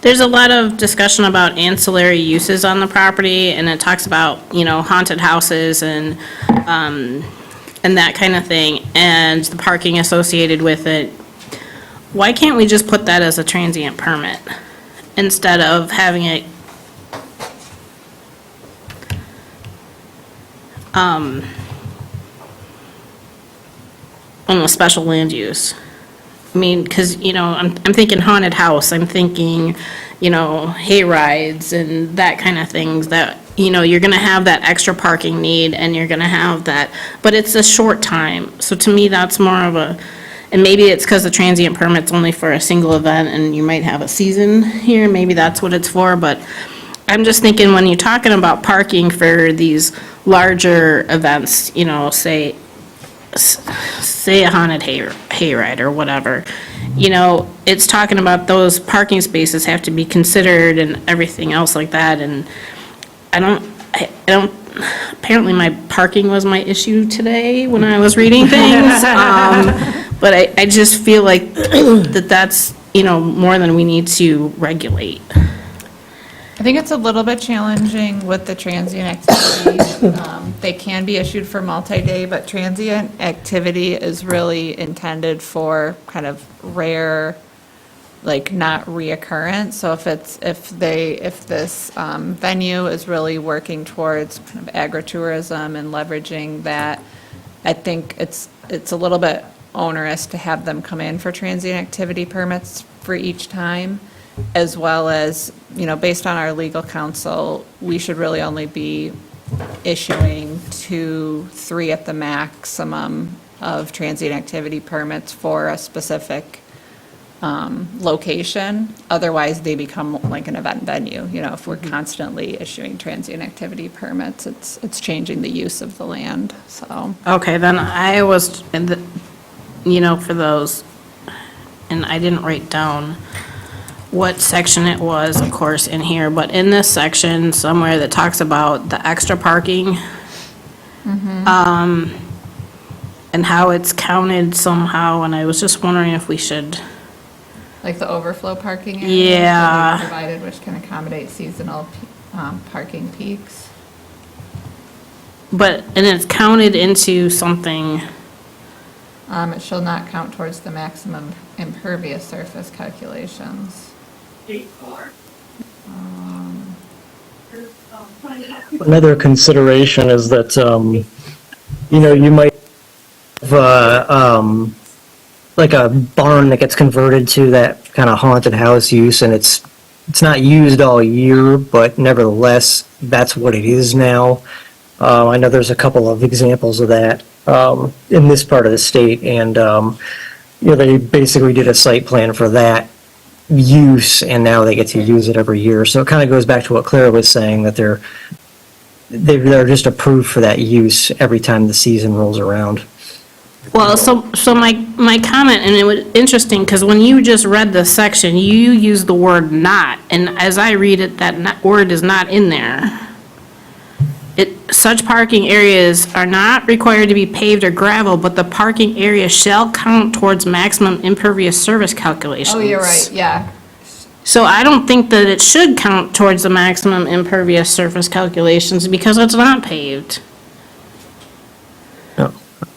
there's a lot of discussion about ancillary uses on the property, and it talks about, haunted houses and that kind of thing, and the parking associated with it. Why can't we just put that as a transient permit instead of having it on a special land use? I mean, because, I'm thinking haunted house, I'm thinking, hay rides and that kind of things that, you're going to have that extra parking need and you're going to have that, but it's a short time. So to me, that's more of a, and maybe it's because the transient permit's only for a single event and you might have a season here, maybe that's what it's for, but I'm just thinking when you're talking about parking for these larger events, say a haunted hayride or whatever, it's talking about those parking spaces have to be considered and everything else like that, and I don't, apparently my parking was my issue today when I was reading things, but I just feel like that's, more than we need to regulate. I think it's a little bit challenging with the transient activity. They can be issued for multi-day, but transient activity is really intended for kind of rare, like not reoccurrent. So if this venue is really working towards kind of agritourism and leveraging that, I think it's a little bit onerous to have them come in for transient activity permits for each time, as well as, based on our legal counsel, we should really only be issuing 2-3 at the maximum of transient activity permits for a specific location. Otherwise, they become like an event venue. If we're constantly issuing transient activity permits, it's changing the use of the land, so. Okay, then I was, for those, and I didn't write down what section it was, of course, in here, but in this section somewhere that talks about the extra parking, and how it's counted somehow, and I was just wondering if we should, Like the overflow parking areas Yeah. that we provided, which can accommodate seasonal parking peaks. and it's counted into something, It shall not count towards the maximum impervious surface calculations. Another consideration is that, you might have, like a barn that gets converted to that kind of haunted house use, and it's not used all year, but nevertheless, that's what it is now. I know there's a couple of examples of that in this part of the state, and, they basically did a site plan for that use, and now they get to use it every year. So it kind of goes back to what Claire was saying, that they're just approved for that use every time the season rolls around. Well, so my comment, and it was interesting, because when you just read this section, you used the word "not," and as I read it, that word is not in there. Such parking areas are not required to be paved or gravel, but the parking area shall count towards maximum impervious surface calculations. Oh, you're right, yeah. So I don't think that it should count towards the maximum impervious surface calculations, because it's not paved. No.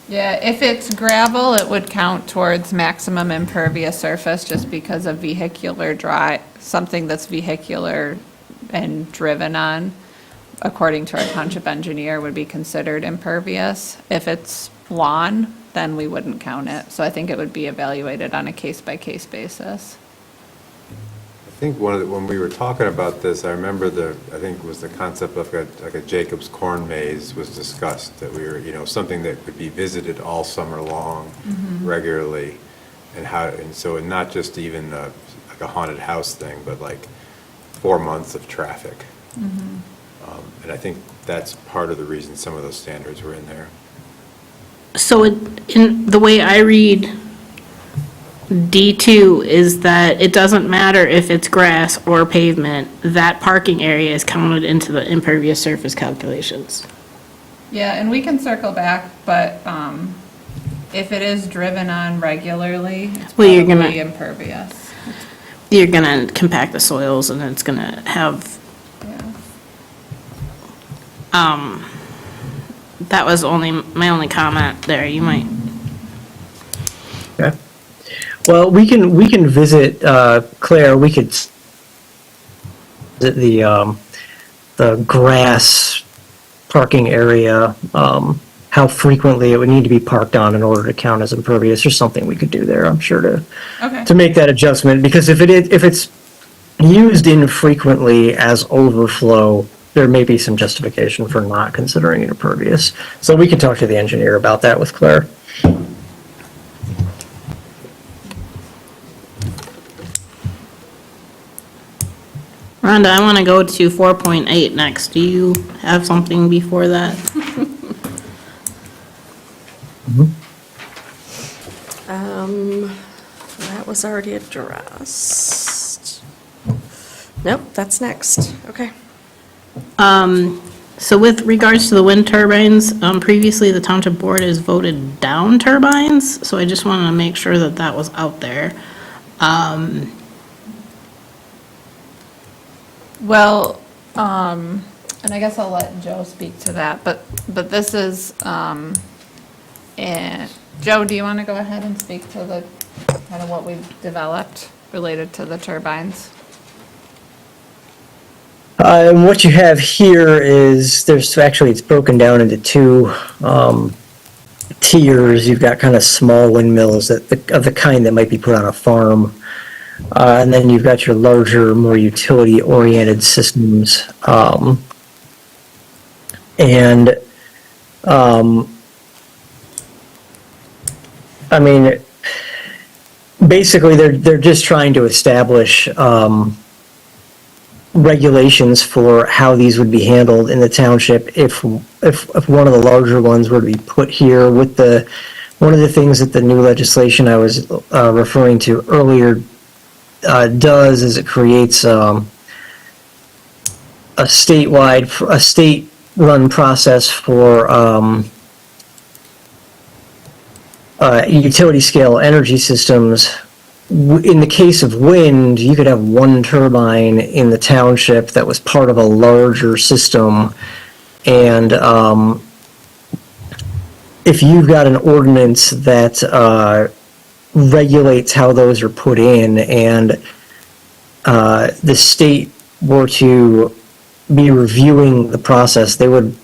Yeah, if it's gravel, it would count towards maximum impervious surface just because of something that's vehicular and driven on, according to our township engineer, would be considered impervious. If it's lawn, then we wouldn't count it. So I think it would be evaluated on a case-by-case basis. I think when we were talking about this, I remember I think it was the concept of like a Jacob's corn maze was discussed, that we were, something that could be visited all summer long regularly, and so not just even like a haunted house thing, but like 4 months of traffic. And I think that's part of the reason some of those standards were in there. So in the way I read D2 is that it doesn't matter if it's grass or pavement, that parking area is counted into the impervious surface calculations. Yeah, and we can circle back, but if it is driven on regularly, it's Well, you're probably gonna- impervious. You're gonna compact the soils, and it's gonna have, Yeah. that was my only comment there. You might, Okay. Well, we can visit, Claire, we could visit the grass parking area, how frequently it would need to be parked on in order to count as impervious, or something we could do there, I'm sure, Okay. to make that adjustment, because if it's used infrequently as overflow, there may be some justification for not considering it impervious. So we can talk to the engineer about that with Claire. Rhonda, I want to go to 4.8 next. Do you have something before that? That was already addressed. Nope, that's next. Okay. So with regards to the wind turbines, previously the township board has voted down turbines, so I just wanted to make sure that that was out there. Well, and I guess I'll let Joe speak to that, but this is, and Joe, do you want to go ahead and speak to the, kind of what we've developed related to the turbines? And what you have here is, it's broken down into two tiers. You've got kind of small windmills of the kind that might be put on a farm. And then you've got your larger, more utility-oriented systems. I mean, basically, they're just trying to establish regulations for how these would be handled in the township if one of the larger ones were to be put here. With one of the things that the new legislation I was referring to earlier does is it creates a state-run process for utility-scale energy systems. In the case of wind, you could have one turbine in the township that was part of a larger system, and if you've got an ordinance that regulates how those are put in, and the state were to be reviewing the process, they would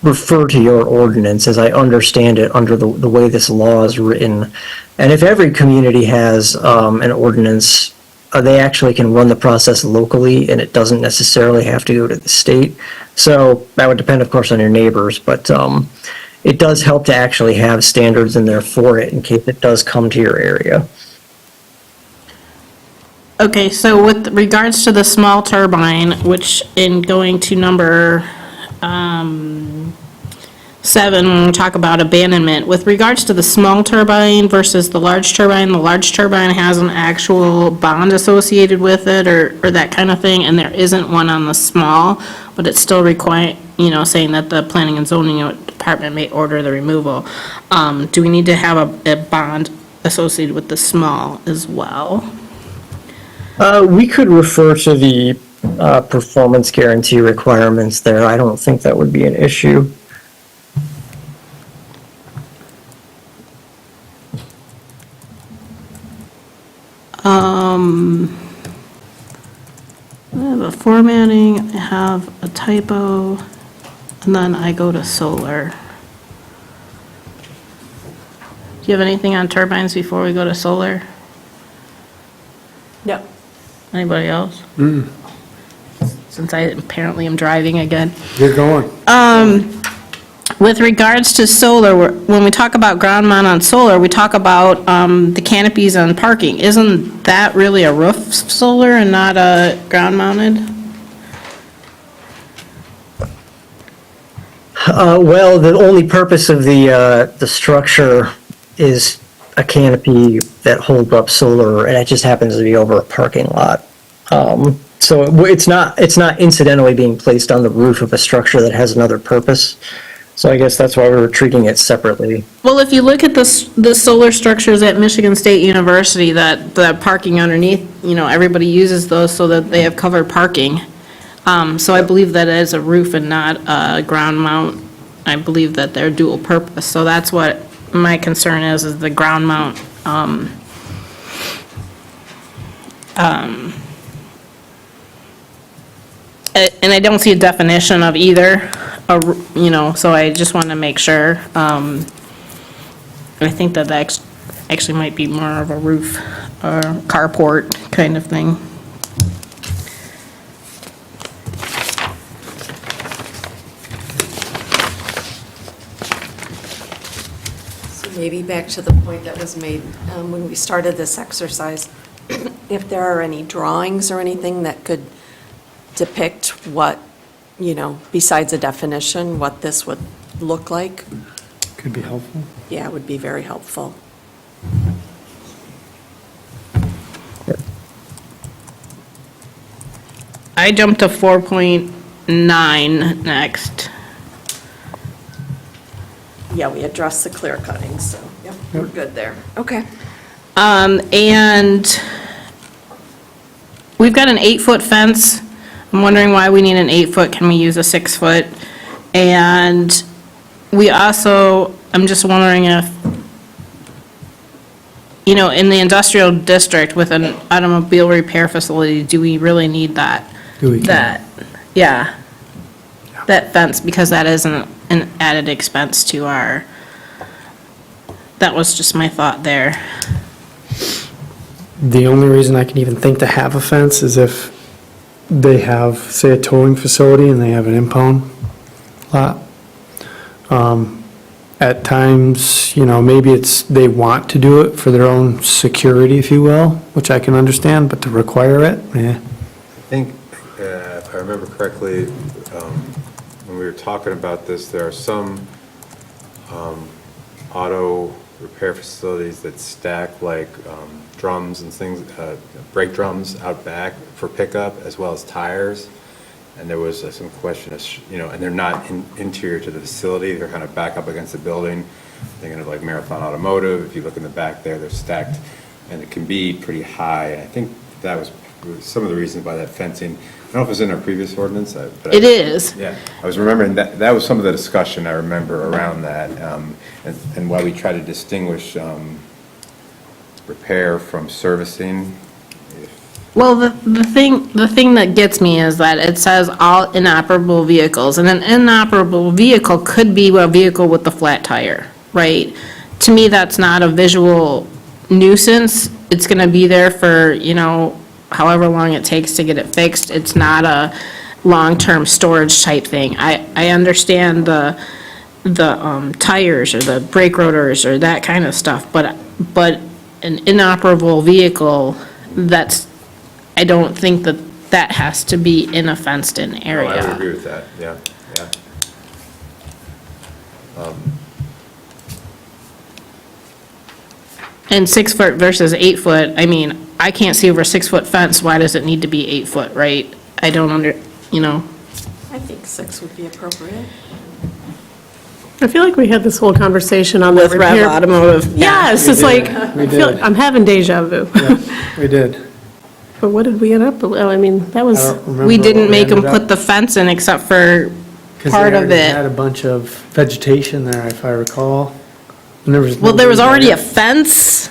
refer to your ordinance, as I understand it, under the way this law is written. And if every community has an ordinance, they actually can run the process locally, and it doesn't necessarily have to go to the state. So that would depend, of course, on your neighbors, but it does help to actually have standards in there for it in case it does come to your area. Okay, so with regards to the small turbine, which in going to number 7, when we talk about abandonment, with regards to the small turbine versus the large turbine has an actual bond associated with it or that kind of thing, and there isn't one on the small, but it's still saying that the planning and zoning department may order the removal. Do we need to have a bond associated with the small as well? We could refer to the performance guarantee requirements there. I don't think that would be an issue. I have a formatting, I have a typo, and then I go to solar. Do you have anything on turbines before we go to solar? No. Anybody else? Since I apparently am driving again. You're going. With regards to solar, when we talk about ground mount on solar, we talk about the canopies on parking. Isn't that really a roof solar and not a ground mounted? Well, the only purpose of the structure is a canopy that holds up solar, and it just happens to be over a parking lot. So it's not incidentally being placed on the roof of a structure that has another purpose. So I guess that's why we were treating it separately. Well, if you look at the solar structures at Michigan State University, that the parking underneath, everybody uses those so that they have covered parking. So I believe that as a roof and not a ground mount. I believe that they're dual purpose. So that's what my concern is the ground mount. And I don't see a definition of either, so I just want to make sure. I think that actually might be more of a roof or carport kind of thing. So maybe back to the point that was made when we started this exercise, if there are any drawings or anything that could depict what, besides a definition, what this would look like, Could be helpful. yeah, it would be very helpful. I jumped to 4.9 next. Yeah, we addressed the clear cutting, so, yep, we're good there. Okay. And we've got an 8-foot fence. I'm wondering why we need an 8-foot. Can we use a 6-foot? And we also, I'm just wondering if, in the industrial district with an automobile repair facility, do we really need that? Do we? That fence, because that is an added expense to our, that was just my thought there. The only reason I can even think to have a fence is if they have, say, a towing facility and they have an impound lot. At times, maybe they want to do it for their own security, if you will, which I can understand, but to require it, I think, if I remember correctly, when we were talking about this, there are some auto repair facilities that stack like drums and things, brake drums out back for pickup, as well as tires. And there was some question, and they're not interior to the facility, they're kind of back up against the building. Thinking of like Marathon Automotive, if you look in the back there, they're stacked, and it can be pretty high. I think that was some of the reasons by that fencing. I don't know if it was in our previous ordinance. But It is. Yeah, I was remembering that was some of the discussion I remember around that, and why we try to distinguish repair from servicing. Well, the thing that gets me is that it says all inoperable vehicles, and an inoperable vehicle could be a vehicle with a flat tire, right? To me, that's not a visual nuisance. It's gonna be there for, however long it takes to get it fixed. It's not a long-term storage type thing. I understand the tires or the brake rotors or that kind of stuff, but an inoperable vehicle that's I don't think that that has to be in a fenced-in Oh, area. I would agree with that, yeah, yeah. And 6 foot versus 8 foot, I mean, I can't see over a 6 foot fence, why does it need to be 8 foot, right? I don't you know, I think 6 would be appropriate. I feel like we had this whole conversation on the with Rev repair. Automotive. Yes, it's like, We I feel, did. I'm having deja vu. We did. But what did we end up, I mean, that I was, don't remember We what didn't make them ended put up, the fence in except for 'cause part they of already had it. a bunch of vegetation there, if I recall. And there was. Well, no there was room already there. a fence,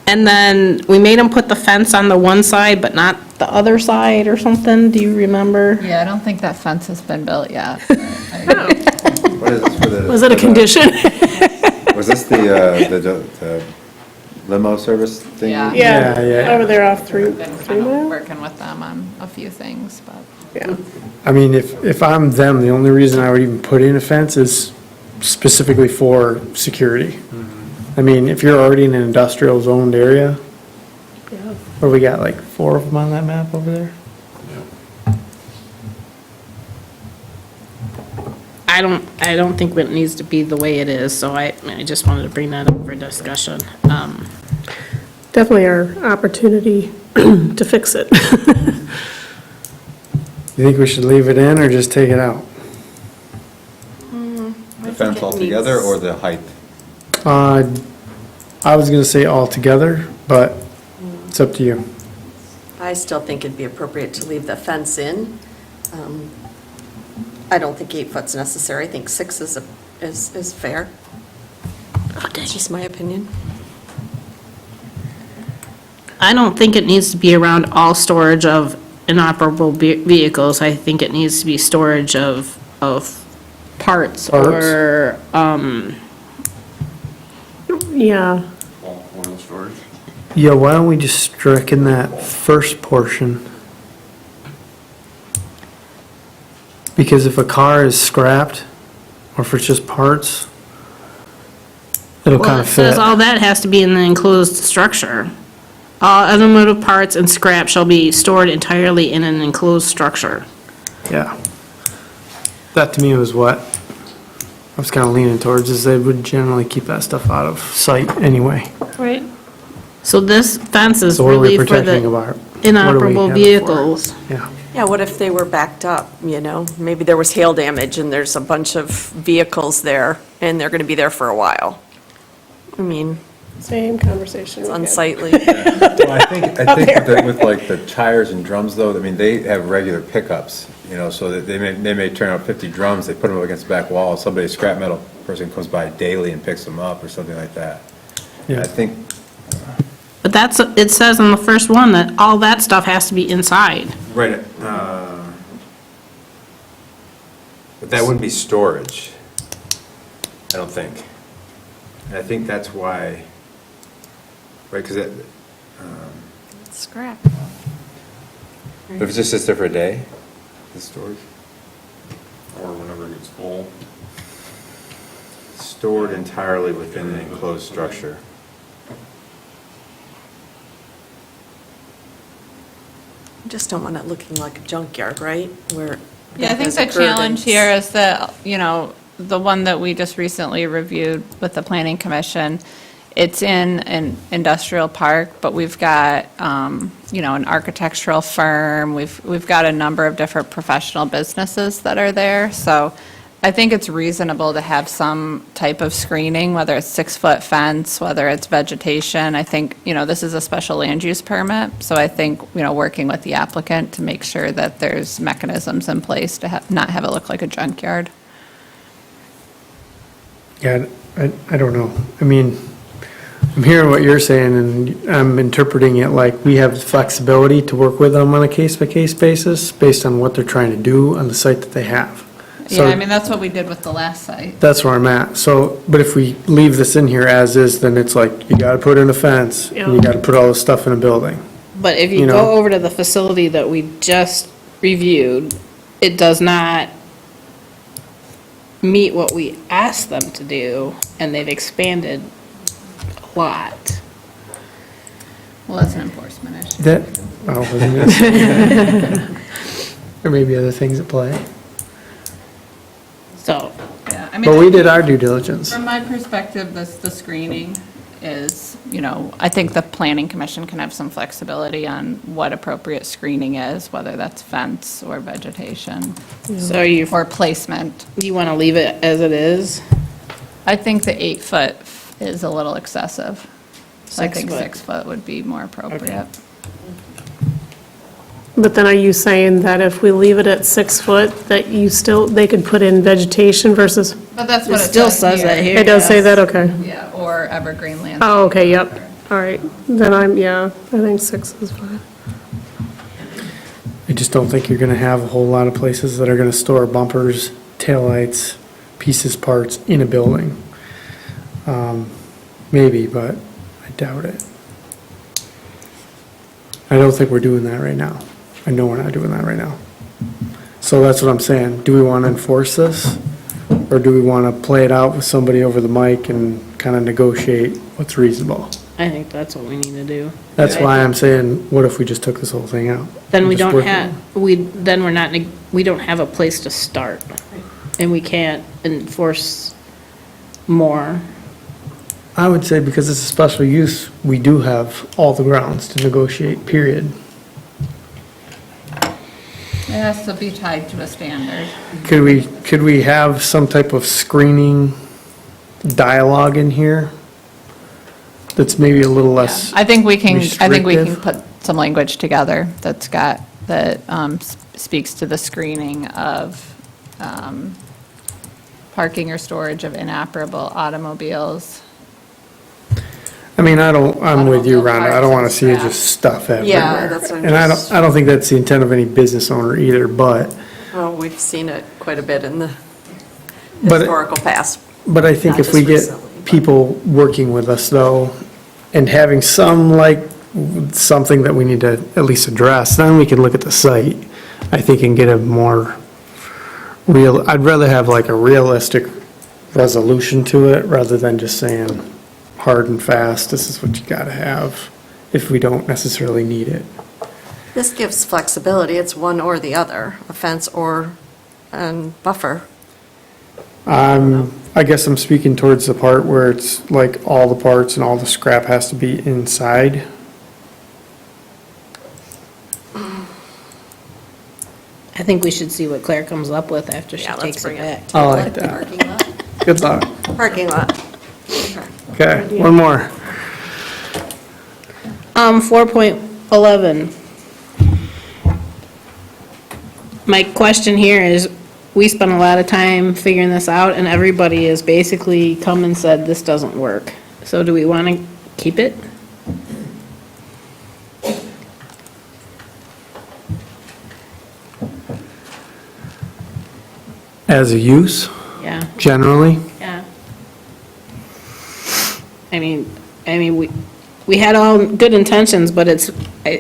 and then we made them put the fence on the one side, but not the other side or something, do you remember? Yeah, I don't think that fence has been built yet. What is this for the? was it a condition? Was this the limo service thing? Yeah. Yeah, yeah. Over there off Been kind 3 of Mile? working with them on a few things, but. Yeah. I mean, if I'm them, the only reason I would even put in a fence is specifically for security. I mean, if you're already in an industrial zoned area, Yeah. where we got like 4 of them on that map over there? I don't think it needs to be the way it is, so I just wanted to bring that up for discussion. Definitely our opportunity to fix it. You think we should leave it in or just take it out? The fence altogether or the height? I was gonna say all together, but it's up to you. I still think it'd be appropriate to leave the fence in. I don't think 8 foot's necessary. I think 6 is fair. That's just my opinion. I don't think it needs to be around all storage of inoperable vehicles. I think it needs to be storage of parts or, Yeah, Yeah, why don't we just strike in that first portion? Because if a car is scrapped, or if it's just parts, it'll well, kind it of says fit. all that has to be in the enclosed structure. All automotive parts and scrap shall be stored entirely in an enclosed structure. Yeah. That to me was what I was kind of leaning towards, is they would generally keep that stuff out of sight anyway. right. So this fence is So what are we really for protecting the about? inoperable vehicles. Yeah. Yeah, what if they were backed up, you know? Maybe there was hail damage and there's a bunch of vehicles there and they're going to be there for a while. I mean, Same conversation. it's we had. unsightly. Well, I think with like the tires and drums though, I mean, they have regular pickups, you know, so that they may turn out 50 drums, they put them up against the back wall, somebody, a scrap metal person comes by daily and picks them up or something like that. Yeah. I think, But it says in the first one that all that stuff has to be inside. right, but that wouldn't be storage, I don't think. And I think that's why, right, because it, Scrap. if it's just sits there for a day, the storage? Or whenever it gets full. Stored entirely within an enclosed structure. Just don't want it looking like a junkyard, right? Where Yeah, I that think has the occurred challenge here is that, the one that we just recently reviewed with the planning commission, it's in an industrial park, but we've got, an architectural firm, we've got a number of different professional businesses that are there, so I think it's reasonable to have some type of screening, whether it's 6-foot fence, whether it's vegetation. I think, this is a special land use permit, so I think, working with the applicant to make sure that there's mechanisms in place to not have it look like a junkyard. Yeah, I don't know. I mean, I'm hearing what you're saying, and I'm interpreting it like we have flexibility to work with them on a case-by-case basis, based on what they're trying to do on the site that they have. Yeah, So I mean, that's what we did with the last site. that's where I'm at. So, but if we leave this in here as is, then it's like, you gotta put in a fence, and you gotta put all this stuff in a building. But if You you know. go over to the facility that we just reviewed, it does not meet what we asked them to do, and they've expanded a lot. Well, that's an enforcement issue. That, oh, wasn't it? There may be other things at play. So, yeah, I mean. But we did our due diligence. From my perspective, the screening is, I think the planning commission can have some flexibility on what appropriate screening is, whether that's fence or vegetation So you, or placement. you want to leave it as it is? I think the 8-foot is a little excessive. So I 6 think foot. 6 foot would be more appropriate. But then are you saying that if we leave it at 6 foot, that they could put in vegetation versus, But that's It what still says that here. it does say that, okay. Yeah, or evergreen landscape. Oh, okay, yep, all right. Then I think 6 is fine. I just don't think you're gonna have a whole lot of places that are gonna store bumpers, taillights, pieces, parts in a building. Maybe, but I doubt it. I don't think we're doing that right now. I know we're not doing that right now. So that's what I'm saying. Do we want to enforce this? Or do we want to play it out with somebody over the mic and kind of negotiate what's reasonable? I think that's what we need to do. That's why I'm saying, what if we just took this whole thing out? Then we Just don't work it have, we don't have a place to start. And we can't enforce more. I would say because it's a special use, we do have all the grounds to negotiate, period. It has to be tied to a standard. Could we have some type of screening dialogue in here? That's maybe a little less I think we can restrictive? put some language together that speaks to the screening of parking or storage of inoperable automobiles. I mean, I'm with you, Rhonda, I don't want to see it Parts and just stuff everywhere. Yeah, that's what I'm And just- I don't think that's the intent of any business owner either, but, Well, we've seen it quite a bit in the But- historical past. but I think Not if we just get recently, but- people working with us though, and having something that we need to at least address, then we can look at the site, I think, and get a more I'd rather have like a realistic resolution to it rather than just saying hard and fast, this is what you gotta have, if we don't necessarily need it. This gives flexibility, it's one or the other, a fence or a buffer. I guess I'm speaking towards the part where it's like all the parts and all the scrap has to be inside. I think we should see what Claire comes up with after she Yeah, let's takes it bring it. back. I like that. Parking lot? Good luck. Parking lot. Okay, one more. 4.11. My question here is, we spent a lot of time figuring this out, and everybody has basically come and said this doesn't work. So do we want to keep it? As a use, Yeah, generally, yeah. I mean, we had all good intentions, but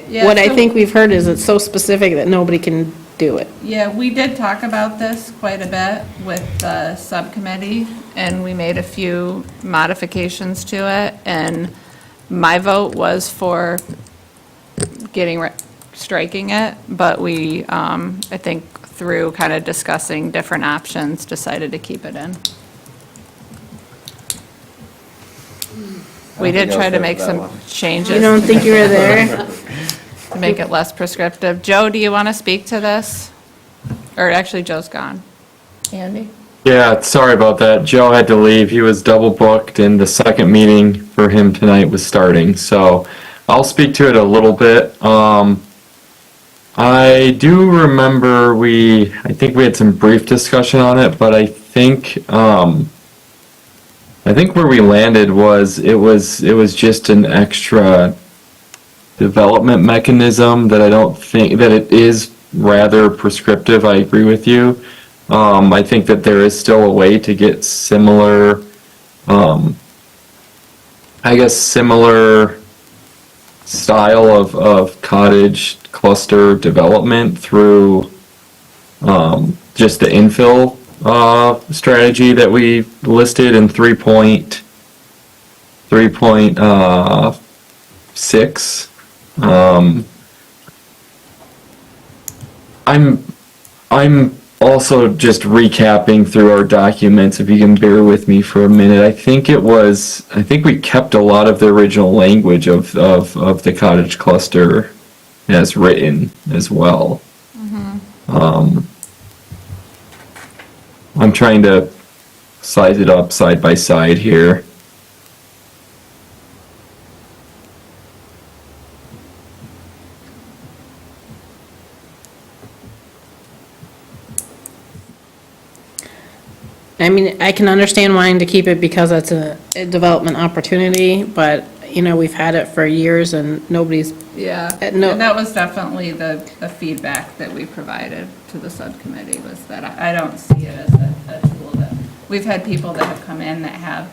Yeah, what I so- think we've heard is it's so specific that nobody can do it. Yeah, we did talk about this quite a bit with the subcommittee, and we made a few modifications to it, and my vote was for striking it, but we, I think through kind of discussing different options, decided to keep it in. We did try to make some changes. You don't think you were there? To make it less prescriptive. Joe, do you want to speak to this? Or actually, Joe's gone. Andy? Yeah, sorry about that. Joe had to leave. He was double booked and the second meeting for him tonight was starting. So I'll speak to it a little bit. I do remember I think we had some brief discussion on it, but I think where we landed was, it was just an extra development mechanism that I don't think, that it is rather prescriptive. I agree with you. I think that there is still a way to get similar style of cottage cluster development through just the infill strategy that we listed in 3.6 I'm also just recapping through our documents, if you can bear with me for a minute. I think we kept a lot of the original language of the cottage cluster as written as well. I'm trying to size it up side by side here. I mean, I can understand wanting to keep it because it's a development opportunity, but, you know, we've had it for years and nobody's, Yeah, and no- that was definitely the feedback that we provided to the subcommittee, was that I don't see it as a tool that, we've had people that have come in that have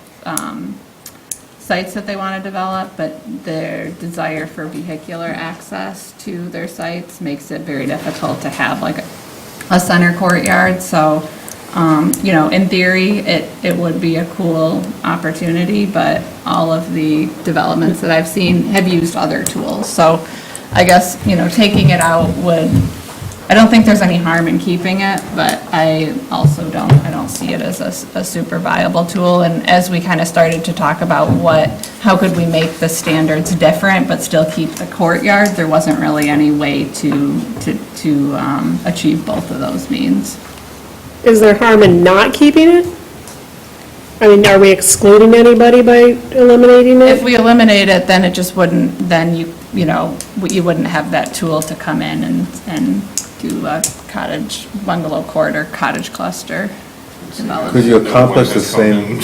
sites that they want to develop, but their desire for vehicular access to their sites makes it very difficult to have like a center courtyard, so, you know, in theory, it would be a cool opportunity, but all of the developments that I've seen have used other tools. So I guess, you know, taking it out would, I don't think there's any harm in keeping it, but I also don't see it as a super viable tool. And as we kind of started to talk about how could we make the standards different but still keep the courtyard, there wasn't really any way to achieve both of those means. Is there harm in not keeping it? I mean, are we excluding anybody by eliminating If it? we eliminate it, then it just wouldn't, then you know, you wouldn't have that tool to come in and do a cottage, bungalow court or cottage cluster development. Could you accomplish the same,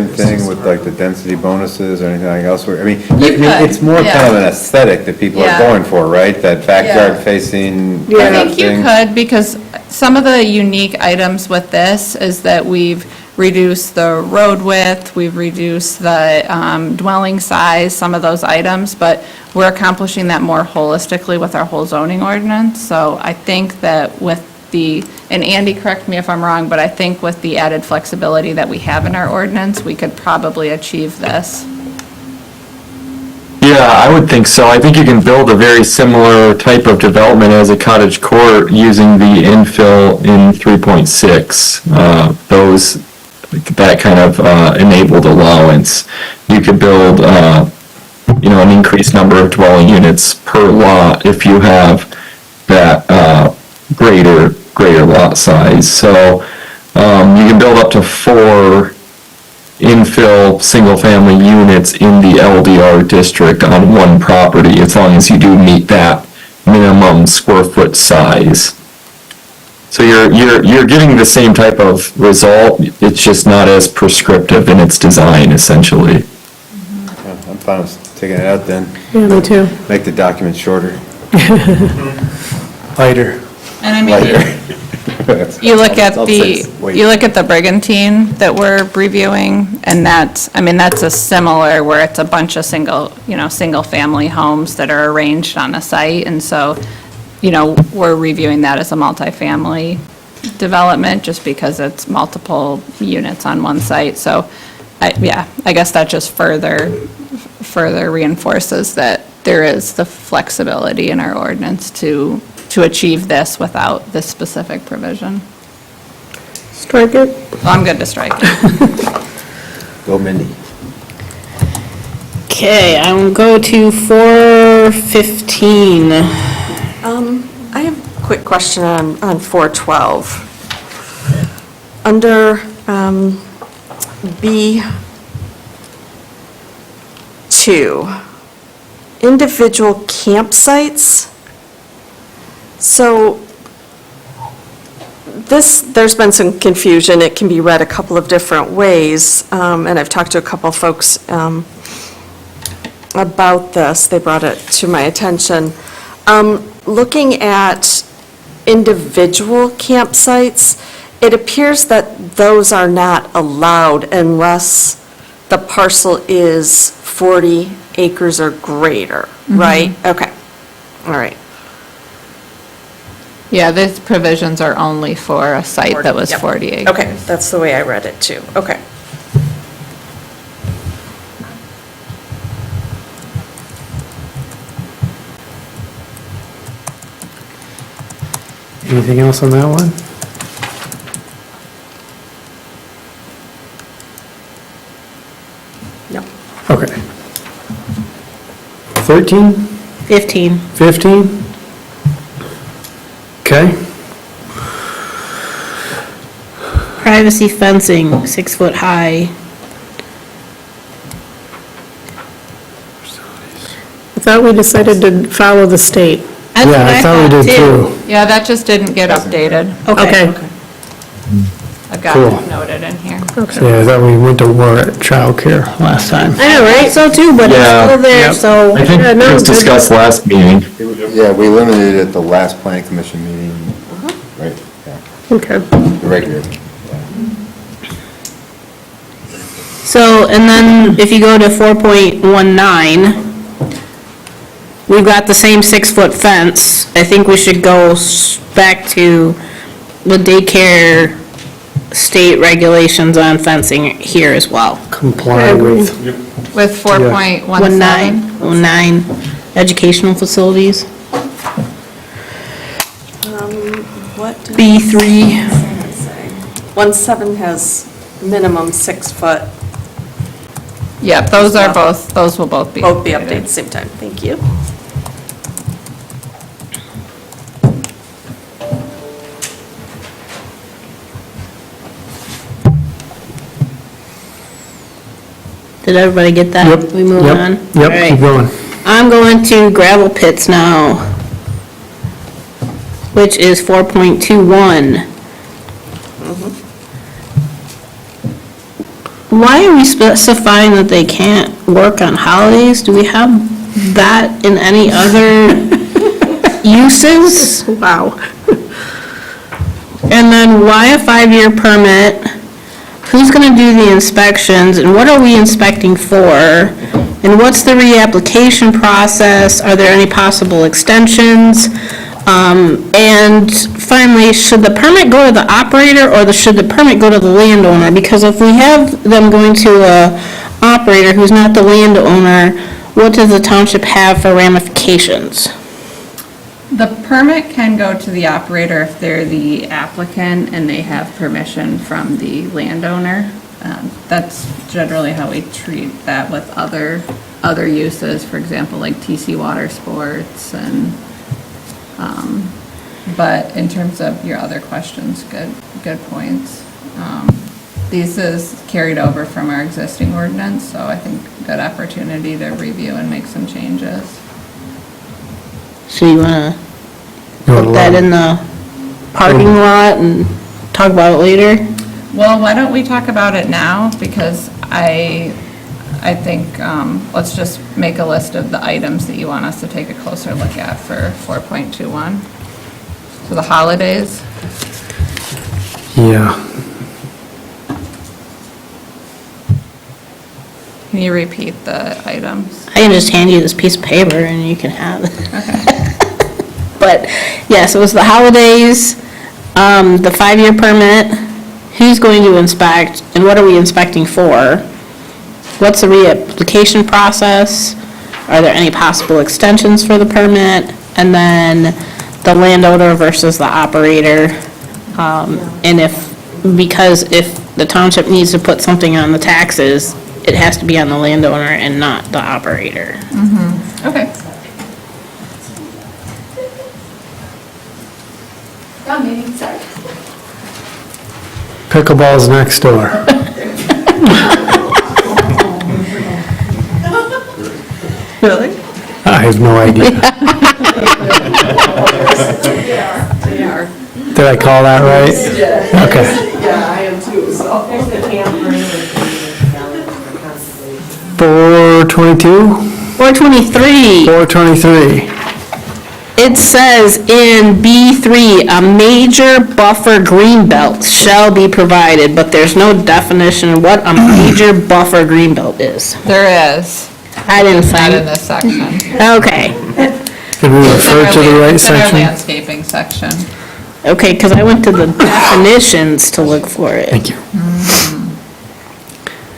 thing with like the density bonuses or anything else? I mean, it's more kind of an aesthetic that people are Yeah. going for, right? That backyard facing Yeah. kind I of think you thing. could, because some of the unique items with this is that we've reduced the road width, we've reduced the dwelling size, some of those items, but we're accomplishing that more holistically with our whole zoning ordinance. So I think that with and Andy, correct me if I'm wrong, but I think with the added flexibility that we have in our ordinance, we could probably achieve this. Yeah, I would think so. I think you can build a very similar type of development as a cottage court using the infill in 3.6. That kind of enabled allowance. You could build, an increased number of dwelling units per lot if you have that greater lot size. So you can build up to 4 infill single-family units in the LDR district on one property, as long as you do meet that minimum square foot size. So you're getting the same type of result, it's just not as prescriptive in its design, essentially. I'm fine with taking it out then. Yeah, me too. Make the document shorter. Lighter. And I mean, you look at the Brigantine that we're reviewing, and that's a similar, where it's a bunch of single-family homes that are arranged on a site, and so, we're reviewing that as a multifamily development, just because it's multiple units on one site, so, I guess that just further reinforces that there is the flexibility in our ordinance to achieve this without this specific provision. Strike it? Well, I'm good to strike it. Go Mindy. okay, I will go to 415. I have a quick question on 412. Under B2, individual campsites. So there's been some confusion. It can be read a couple of different ways, and I've talked to a couple folks about this. They brought it to my attention. Looking at individual campsites, it appears that those are not allowed unless the parcel is 40 acres or greater, right? Okay, all right. Yeah, these provisions are only for a site that was 40 acres. Okay, that's the way I read it too, okay. Anything else on that one? No. Okay. 13, 15. 15? Okay. Privacy fencing, 6 foot high. I thought we decided to follow the state. That's what Yeah, I thought we did too. Yeah, that just didn't get updated. Okay. I've got Cool. it noted in here. Yeah, I thought we went to war at childcare last time. I know, right? So too, but it's Yeah. still there, Yep. so. I think Yeah, no, it was good. discussed last meeting. Yeah, we eliminated it at the last planning commission meeting, right? Yeah, Okay. the regular. So, and then if you go to 4.19, we've got the same 6-foot fence. I think we should go back to the daycare state regulations on fencing here as well. Comply with. With 4.17. 19, educational facilities, What? B3. 1.7 has minimum 6 foot. Yep, those are both, those will both be. Both be updated at the same time. Thank you. Did everybody get that? Yep. We move yep, on? Yep, All right. keep going. I'm going to gravel pits now, which is 4.21. Why are we specifying that they can't work on holidays? Do we have that in any other uses? Wow. And then why a 5-year permit? Who's gonna do the inspections, and what are we inspecting for? And what's the reapplication process? Are there any possible extensions? And finally, should the permit go to the operator, or should the permit go to the landowner? Because if we have them going to a operator who's not the landowner, what does the township have for ramifications? The permit can go to the operator if they're the applicant and they have permission from the landowner. That's generally how we treat that with other uses, for example, like TC Water Sports and, but in terms of your other questions, good points. This is carried over from our existing ordinance, so I think good opportunity to review and make some changes. So you wanna You wanna put that let in the parking lot and talk about it later? Well, why don't we talk about it now, because I think, let's just make a list of the items that you want us to take a closer look at for 4.21. So the holidays, Yeah. can you repeat the items? I can just hand you this piece of paper and you can have it. But, yeah, so it's the holidays, the 5-year permit, who's going to inspect, and what are we inspecting for? What's the reapplication process? Are there any possible extensions for the permit? And then the landowner versus the operator. And because if the township needs to put something on the taxes, it has to be on the landowner and not the operator. Okay. Pickleball's next door. Really? I have no idea. Did I call that right? Okay. Yeah, I am too, so. 422? 423, 423. it says in B3, a major buffer greenbelt shall be provided, but there's no definition what a major buffer greenbelt is. There is. I didn't It's not find in it. this section. Okay, Did we refer to the right It's in our section? landscaping section. okay, because I went to the definitions to look for it. Thank you.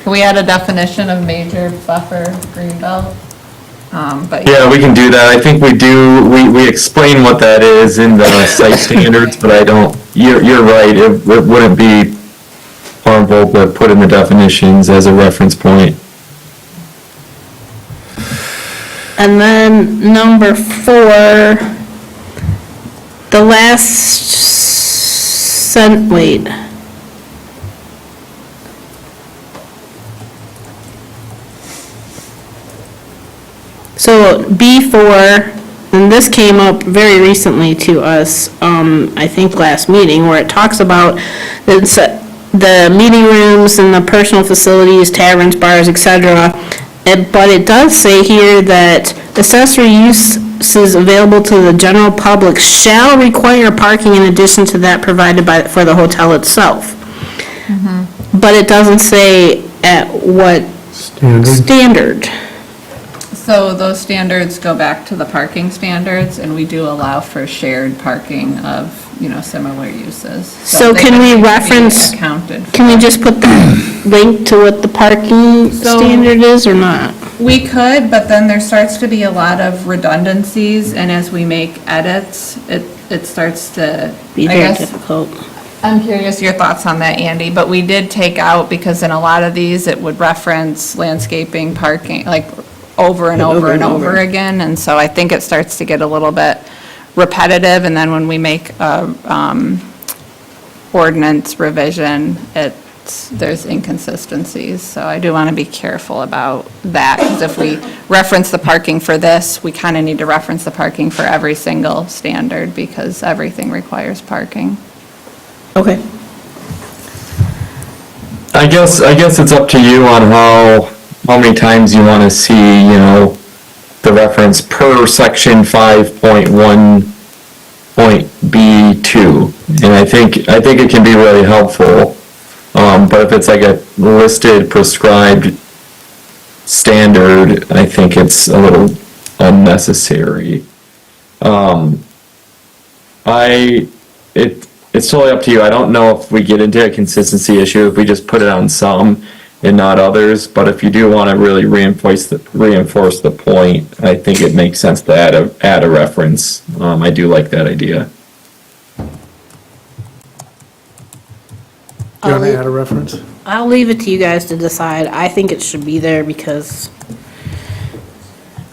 Can we add a definition of major buffer greenbelt? But Yeah, we can do that. I think we explain what that is in the site standards, but you're right, it wouldn't be harmful to put in the definitions as a reference point. And then number 4, the last wait. So B4, and this came up very recently to us, I think last meeting, where it talks about the meeting rooms and the personal facilities, taverns, bars, etc. But it does say here that accessory uses available to the general public shall require parking in addition to that provided for the hotel itself. But it doesn't say at what standard. So those standards go back to the parking standards, and we do allow for shared parking of, similar uses. So they can would we need to be reference, accounted for. can we just put the link to what the parking standard is or not? We could, but then there starts to be a lot of redundancies, and as we make edits, it starts to, Be I very guess, difficult. I'm curious your thoughts on that, Andy, but we did take out, because in a lot of these, it would reference landscaping, parking, like over and over and over again, and so I think it starts to get a little bit repetitive, and then when we make a ordinance revision, there's inconsistencies, so I do want to be careful about that, because if we reference the parking for this, we kind of need to reference the parking for every single standard, because everything requires parking. Okay. I guess it's up to you on how many times you want to see, the reference per section 5.1.B2. And I think it can be really helpful. But if it's like a listed prescribed standard, I think it's a little unnecessary. It's totally up to you. I don't know if we get into a consistency issue if we just put it on some and not others, but if you do want to really reinforce the point, I think it makes sense to add a reference. I do like that idea. Do you want to add a reference? I'll leave it to you guys to decide. I think it should be there because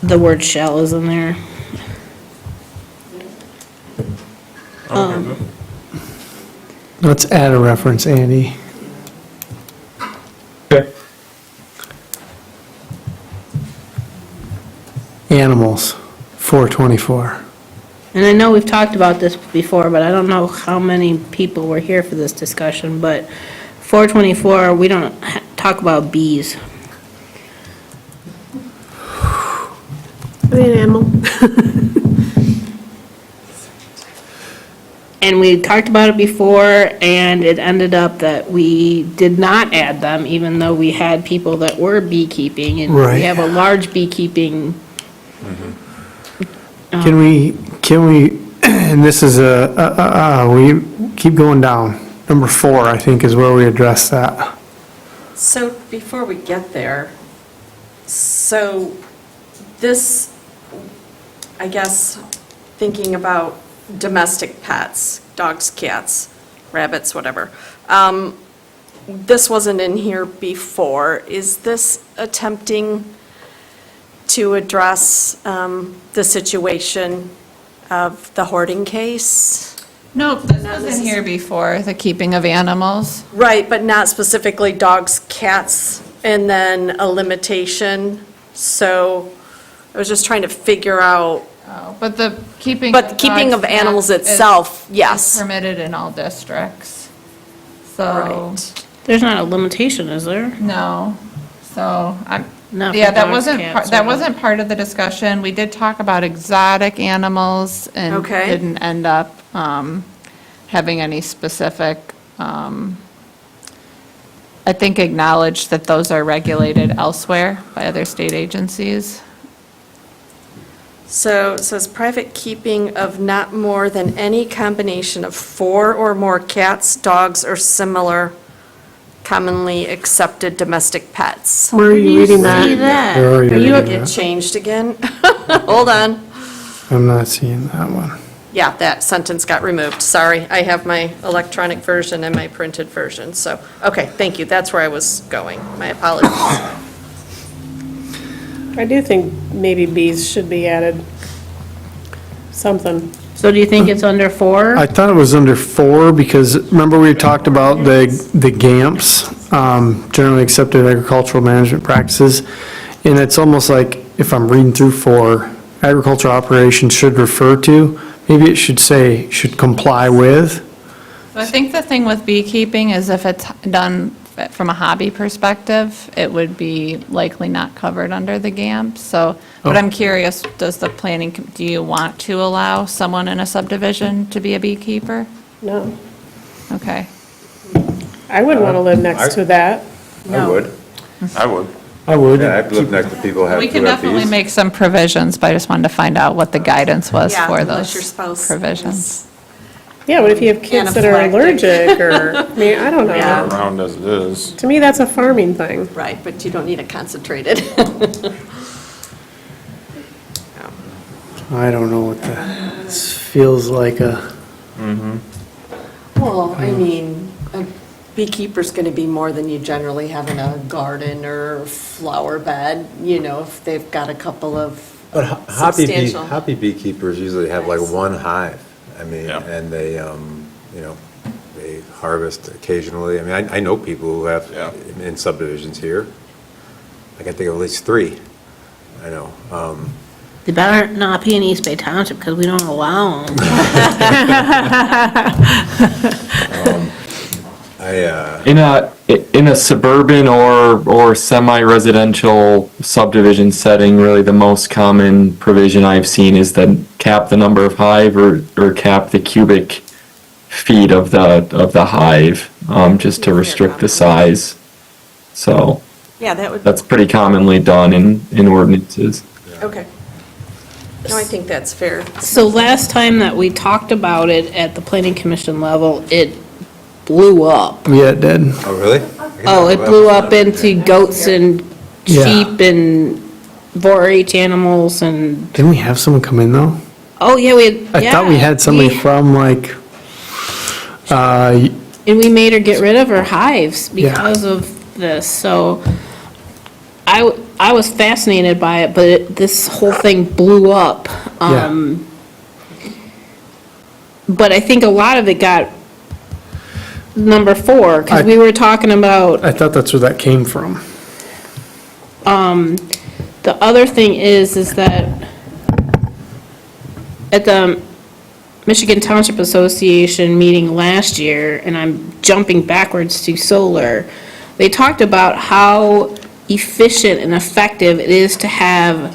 the word shall is in there. Let's add a reference, Andy. Okay. Animals, 424. And I know we've talked about this before, but I don't know how many people were here for this discussion, but 424, we don't talk about bees. An animal. And we talked about it before, and it ended up that we did not add them, even though we had people that were beekeeping, and Right. we have a large beekeeping. Can we, and this is we keep going down. Number 4, I think, is where we address that. So before we get there, so this, I guess, thinking about domestic pets, dogs, cats, rabbits, whatever. This wasn't in here before. Is this attempting to address the situation of the hoarding case? Nope, this was in here before, the keeping of animals. Right, but not specifically dogs, cats, and then a limitation. So I was just trying to figure out, Oh, but the keeping. but the keeping of dogs, animals cats is- itself, is yes. permitted in all districts. So, Right. There's not a limitation, is there? no, so I'm, Not for yeah, that dogs, wasn't, cats, that or- wasn't part of the discussion. We did talk about exotic animals and Okay. didn't end up having any specific, I think acknowledged that those are regulated elsewhere by other state agencies. So it says private keeping of not more than any combination of 4 or more cats, dogs, or similar commonly accepted domestic pets. Where are you reading See that? that? Where are you reading It that? changed again. Hold on. I'm not seeing that one. Yeah, that sentence got removed. Sorry, I have my electronic version and my printed version, so, okay, thank you. That's where I was going. My apologies. I do think maybe bees should be added. Something. So do you think it's under 4? I thought it was under 4, because remember we talked about the GAMPs, Generally Accepted Agricultural Management Practices, and it's almost like, if I'm reading through 4, agricultural operations should refer to, maybe it should say, should comply with. So I think the thing with beekeeping is if it's done from a hobby perspective, it would be likely not covered under the GAMP. So, but I'm curious, do you want to allow someone in a subdivision to be a beekeeper? No. Okay. I wouldn't want to live next to that. I would. I would. I would. Yeah, I've lived next to people who have We can who have definitely bees. make some provisions, but I just wanted to find out what the guidance was Yeah, for unless your those spouse provisions. Yeah, but if you have kids that are allergic or, I mean, I don't know. Around as it is. To me, that's a farming thing. Right, but you don't need it concentrated. I don't know what this feels like a, Well, I mean, a beekeeper's going to be more than you generally have in a garden or flower bed, you know, if they've got a couple of But substantial. hobby beekeepers usually have like one hive. I mean, Yeah. and they, you know, they harvest occasionally. I mean, I know people who have, Yeah. in subdivisions here, I can think of at least 3. I know. They better not be in East Bay Township because we don't allow them. In a suburban or semi-residential subdivision setting, really the most common provision I've seen is that cap the number of hive or cap the cubic feet of the hive, just to restrict the size. So Yeah, that would, that's pretty commonly done in ordinances. okay. No, I think that's fair. So last time that we talked about it at the planning commission level, it blew up. yeah, it did. Oh, really? Oh, it blew up into goats and Yeah. sheep and 4-H animals and, Didn't we have someone come in though? oh, yeah, we had, I thought we had somebody from like, And we made her get rid of her hives Yeah. because of this, so I was fascinated by it, but this whole thing blew up. Yeah. But I think a lot of it got number 4, because we were talking about, I thought that's where that came from. the other thing is that at the Michigan Township Association meeting last year, and I'm jumping backwards to solar, they talked about how efficient and effective it is to have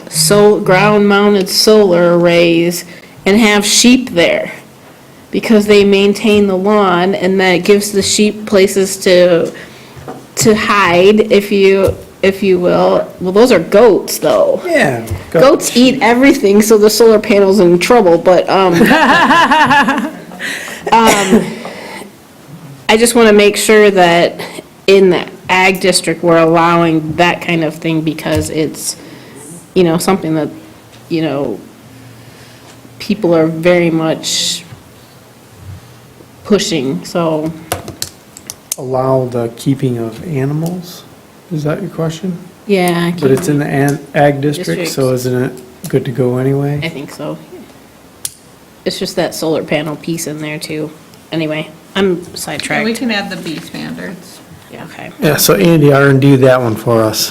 ground-mounted solar arrays and have sheep there, because they maintain the lawn, and that gives the sheep places to hide, if you will. Well, those are goats, though. Yeah. Goats eat everything, so the solar panel's in trouble, but, I just want to make sure that in the ag district, we're allowing that kind of thing, because it's, something that, people are very much pushing, so, Allow the keeping of animals? Is that your question? yeah. But it's in the ag district, so District. isn't it good to go I anyway? think so. It's just that solar panel piece in there, too. Anyway, I'm And we sidetracked. can add the bee standards. Okay. Yeah, so Andy, R&D that one for us.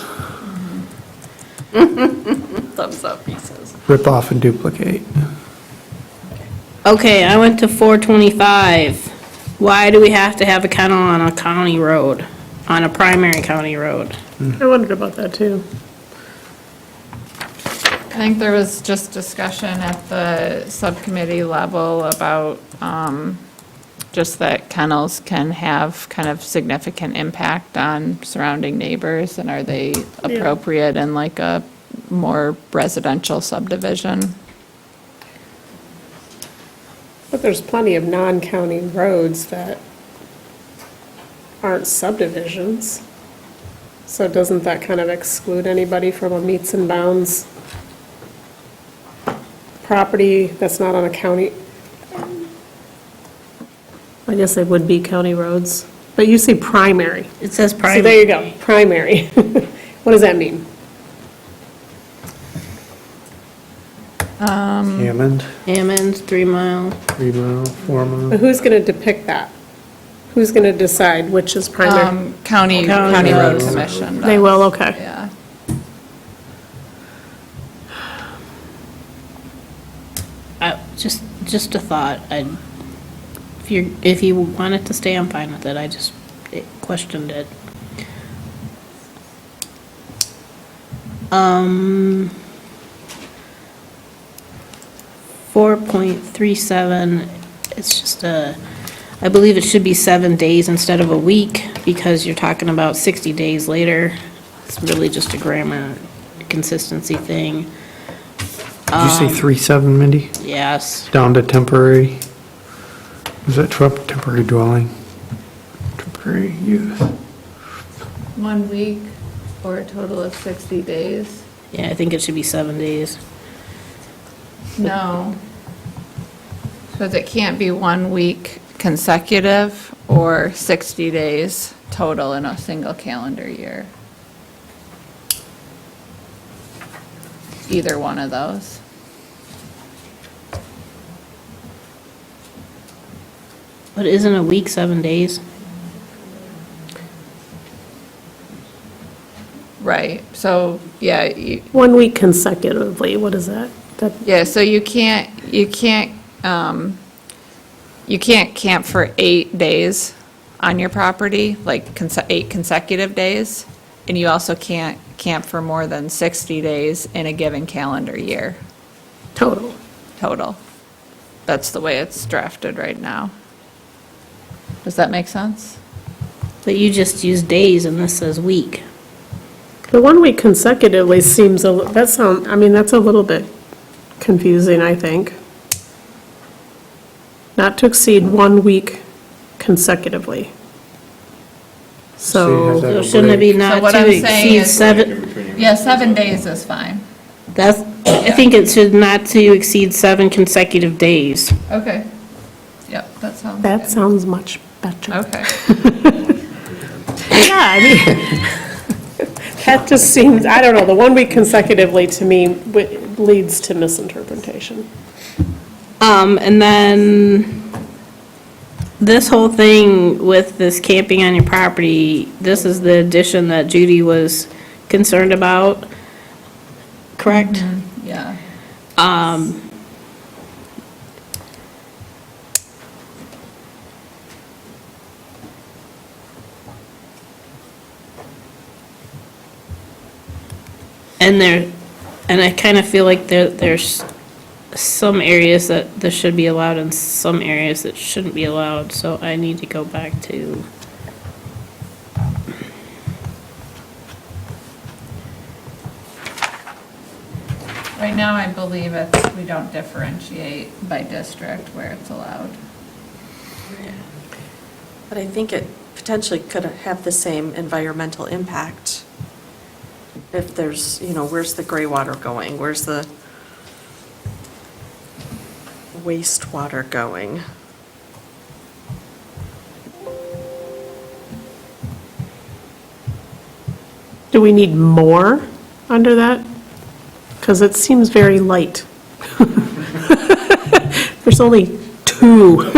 Thumbs up, he says. Rip off and duplicate. Okay, I went to 425. Why do we have to have a kennel on a county road, on a primary county road? I wondered about that too. I think there was just discussion at the subcommittee level about just that kennels can have kind of significant impact on surrounding neighbors, and are they appropriate in like a more residential subdivision? But there's plenty of non-county roads that aren't subdivisions. So doesn't that kind of exclude anybody from a meets and bounds property that's not on a county? I guess they would be county roads, but you say primary. It says So primary. there you go, primary. What does that mean? Hammond, Hammond, 3 Mile. 3 Mile, 4 Mile. But who's going to depict that? Who's going to decide which is primary? County County Road roads. Commission. They will, okay. Yeah. Just a thought. If you want it to stay, I'm fine with it. I just questioned it. 4.37, it's just I believe it should be 7 days instead of a week, because you're talking about 60 days later. It's really just a grammar consistency thing. Did you say 3.7, Mindy? Yes. Down to temporary, was that temporary dwelling? Temporary use. 1 week or a total of 60 days? Yeah, I think it should be 7 days. No. Because it can't be 1 week consecutive or 60 days total in a single calendar year. Either one of those. But isn't a week 7 days? Right, so, yeah, 1 week consecutively, what is that? yeah, so you can't camp for 8 days on your property, like 8 consecutive days, and you also can't camp for more than 60 days in a given calendar year. Total. That's the way it's drafted right now. Does that make sense? But you just use days and this says week. The 1 week consecutively seems, that's a little bit confusing, I think. Not to exceed 1 week consecutively. So you So, have So shouldn't it be So not what to I'm saying exceed is- 7? Yeah, 7 days is fine. I think it should not to exceed 7 consecutive days. Okay. Yep, that sounds good. that sounds much better. Okay. Yeah, I mean, that just seems, I don't know, the 1 week consecutively to me leads to misinterpretation. And then this whole thing with this camping on your property, this is the addition that Judy was concerned about, correct? Yeah. And I kind of feel like there's some areas that this should be allowed and some areas that shouldn't be allowed, so I need to go back to. Right now, I believe we don't differentiate by district where it's allowed. But I think it potentially could have the same environmental impact if there's, where's the gray water going? Where's the wastewater going? Do we need more under that? Because it seems very light. There's only 2.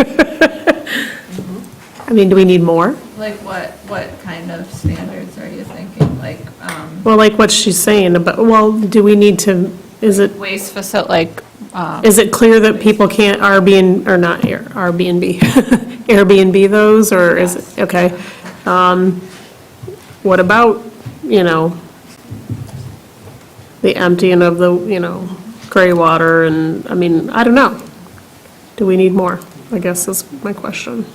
I mean, do we need more? Like what kind of standards are you thinking? Like, Well, like what she's saying about, well, do we need to, is it waste facility, like, Is it clear that people can't Airbnb, or not Airbnb, Airbnb those, or is it, okay. What about, the emptying of the, gray water and, I don't know. Do we need more? I guess is my question.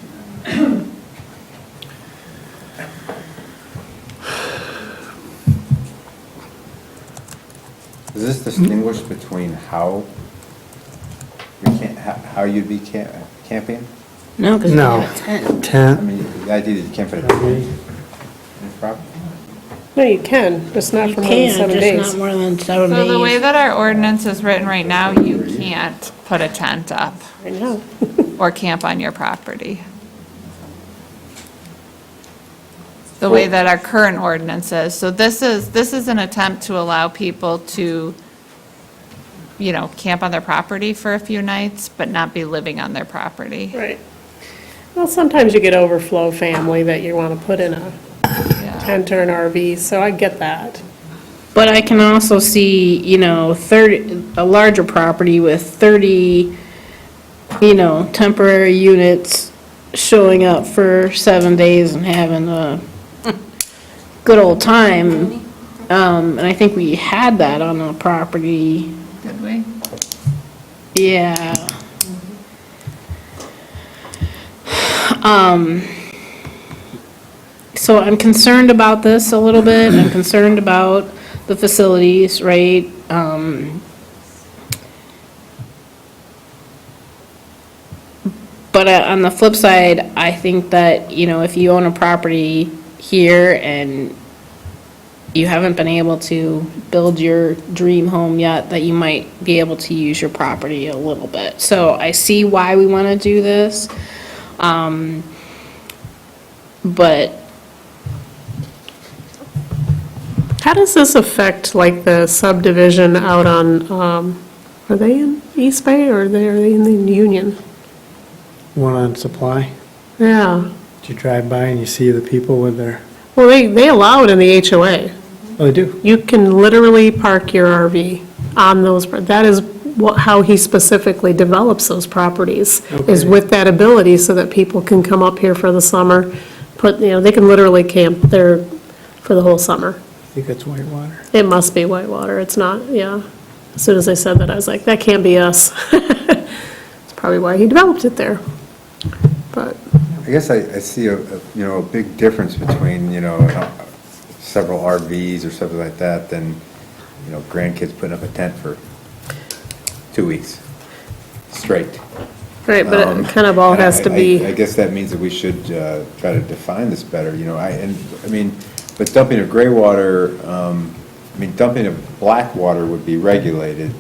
Does this distinguish between how you'd be camping? No, because No. 10. mean, the idea that you can't put it in property. No, you can, just not you for more than can, 7 just days. not more than 7 So the way days. that our ordinance is written right now, you can't put a tent up I know. or camp on your property. The way that our current ordinance is. So this is an attempt to allow people to, you know, camp on their property for a few nights, but not be living on their property. Right. Well, sometimes you get overflow family that you want to put in a Yeah. tent or an RV, so I get that. But I can also see, you know, 30, a larger property with 30, you know, temporary units showing up for 7 days and having a good old time. And I think we had that on a property, Did we? yeah. So I'm concerned about this a little bit. I'm concerned about the facilities, right? But on the flip side, I think that, you know, if you own a property here and you haven't been able to build your dream home yet, that you might be able to use your property a little bit. So I see why we want to do this. But How does this affect, like, the subdivision out on, are they in East Bay or are they in the Union? One on Supply. Yeah. You drive by and you see the people with their, Well, they allow it in the HOA. oh, they do? You can literally park your RV on those, that is how he specifically develops those properties, is Okay. with that ability so that people can come up here for the summer, they can literally camp there for the whole summer. I think that's Whitewater. It must be Whitewater, it's not, yeah. As soon as I said that, I was like, that can't be us. It's probably why he developed it there. But, I guess I see a big difference between, several RVs or something like that than, grandkids putting up a tent for 2 weeks straight. right, but it kind of all And has to be. I guess that means that we should try to define this better, but dumping of gray water, dumping of black water would be regulated.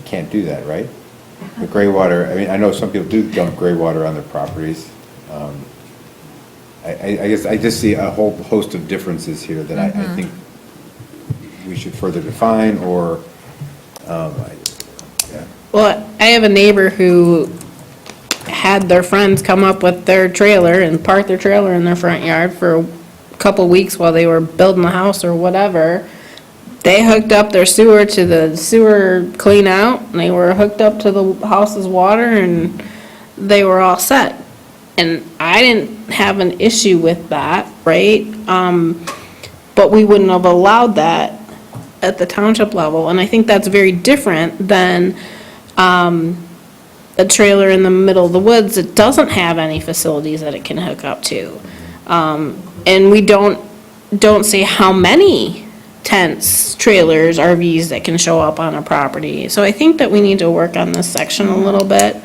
Can't do that, right? The gray water, I know some people do dump gray water on their properties. I guess I just see a whole host of differences here that I think we should further define or, yeah. Well, I have a neighbor who had their friends come up with their trailer and park their trailer in their front yard for a couple weeks while they were building the house or whatever. They hooked up their sewer to the sewer clean out, and they were hooked up to the house's water, and they were all set. And I didn't have an issue with that, right? But we wouldn't have allowed that at the township level, and I think that's very different than a trailer in the middle of the woods that doesn't have any facilities that it can hook up to. And we don't say how many tents, trailers, RVs that can show up on a property. So I think that we need to work on this section a little bit.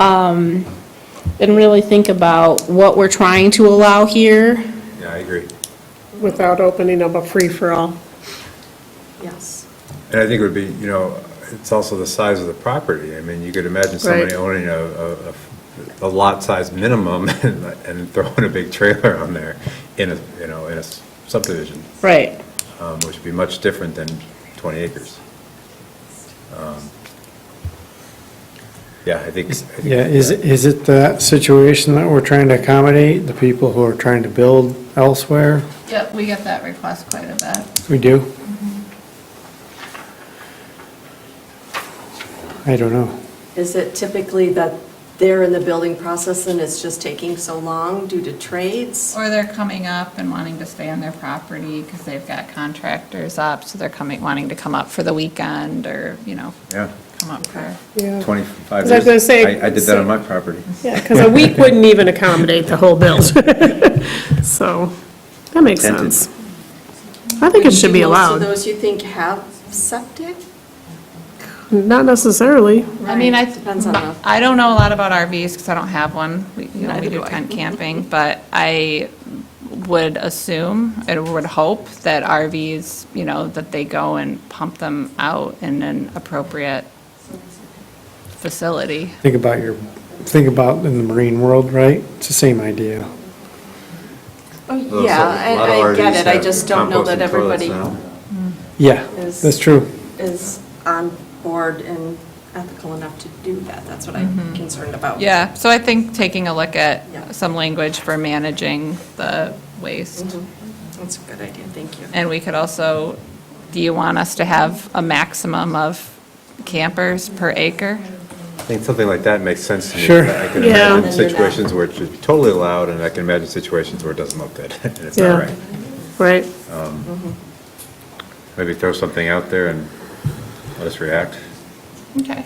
And really think about what we're trying to allow here. Yeah, I agree. Without opening up a free-for-all. Yes. And I think it would be, it's also the size of the property. You could imagine somebody Right. owning a lot size minimum and throwing a big trailer on there in a subdivision, Right. which would be much different than 20 acres. Yeah, I think. Yeah, is it that situation that we're trying to accommodate, the people who are trying to build elsewhere? Yep, we get that request quite a bit. We do? I don't know. Is it typically that they're in the building process and it's just taking so long due to trades? Or they're coming up and wanting to stay on their property because they've got contractors up, so they're wanting to come up for the weekend or, Yeah, come up for. Yeah. 25 I was gonna years. say- I did that on my property. Yeah, because a week wouldn't even accommodate the whole build. So, that makes Tented. sense. I think it should be Do most allowed. of those you think have septic? Not necessarily. I mean, Depends on the- I don't know a lot about RVs because I don't have one. We do tent camping, but I would assume and would hope that RVs, that they go and pump them out in an appropriate facility. Think about in the marine world, right? It's the same idea. Oh, Well, yeah, so a lot of I get RVs it, I have just don't know that composting toilets everybody now. Yeah, Is- that's true. is on board and ethical enough to do that. That's what I'm concerned about. Yeah, so I think taking a look at Yeah. some language for managing the waste. That's a good idea, thank you. And we could also, do you want us to have a maximum of campers per acre? I think something like that makes sense to me. Sure. I can Yeah. imagine situations where it should be totally allowed, and I can imagine situations where it doesn't look good, and it's Yeah. not right. Right. Maybe throw something out there and let us react. Okay,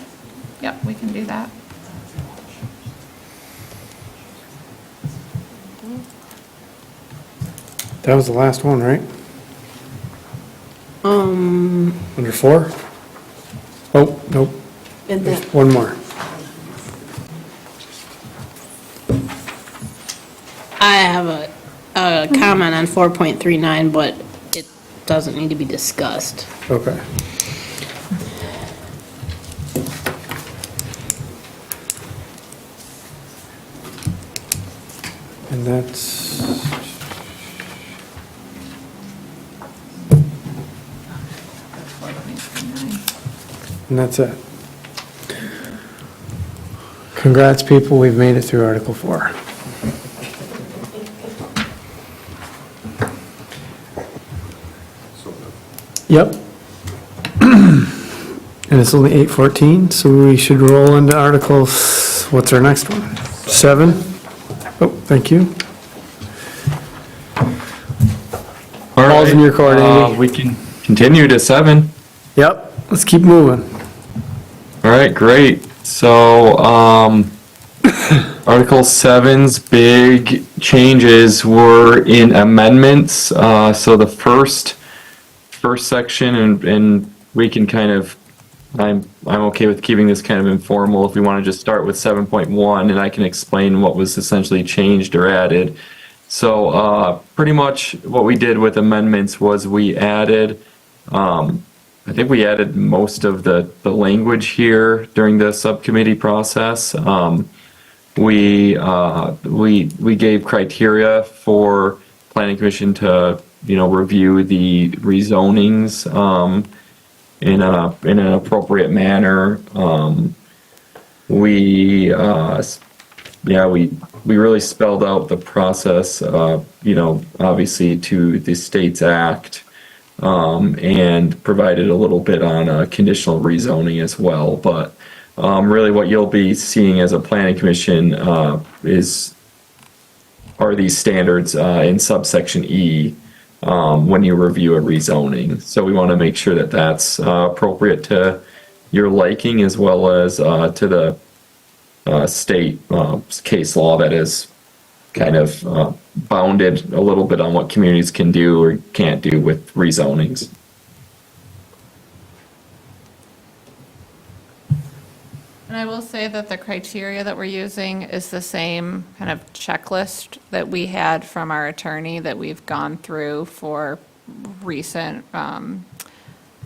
yep, we can do that. That was the last one, right? Under 4? Oh, nope, And there's that, one more. I have a comment on 4.39, but it doesn't need to be discussed. Okay. And that's, and that's it. Congrats, people, we've made it through Article 4. Yep. And it's only 8:14, so we should roll into Articles, what's our next one? 7? Oh, thank you. All Ball's in right, your court, Andy. We can continue to 7. Yep, let's keep moving. All right, great. So, Article 7's big changes were in amendments. So the first section, and we can kind of, I'm okay with keeping this kind of informal if we want to just start with 7.1, and I can explain what was essentially changed or added. So, pretty much what we did with amendments was we added, I think we added most of the language here during the subcommittee process. We gave criteria for planning commission to, review the rezonings, in an appropriate manner. We really spelled out the process, obviously to the States Act, and provided a little bit on conditional rezoning as well. But really what you'll be seeing as a planning commission are these standards in subsection E when you review a rezoning. So we want to make sure that that's appropriate to your liking as well as to the state case law that is kind of bounded a little bit on what communities can do or can't do with rezonings. And I will say that the criteria that we're using is the same kind of checklist that we had from our attorney that we've gone through for recent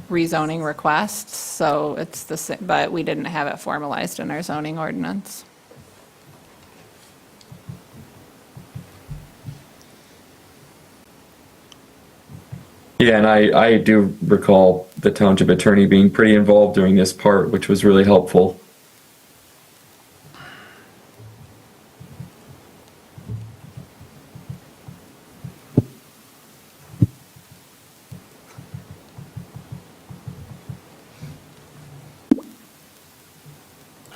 rezoning requests. So it's the same, but we didn't have it formalized in our zoning ordinance. Yeah, and I do recall the township attorney being pretty involved during this part, which was really helpful.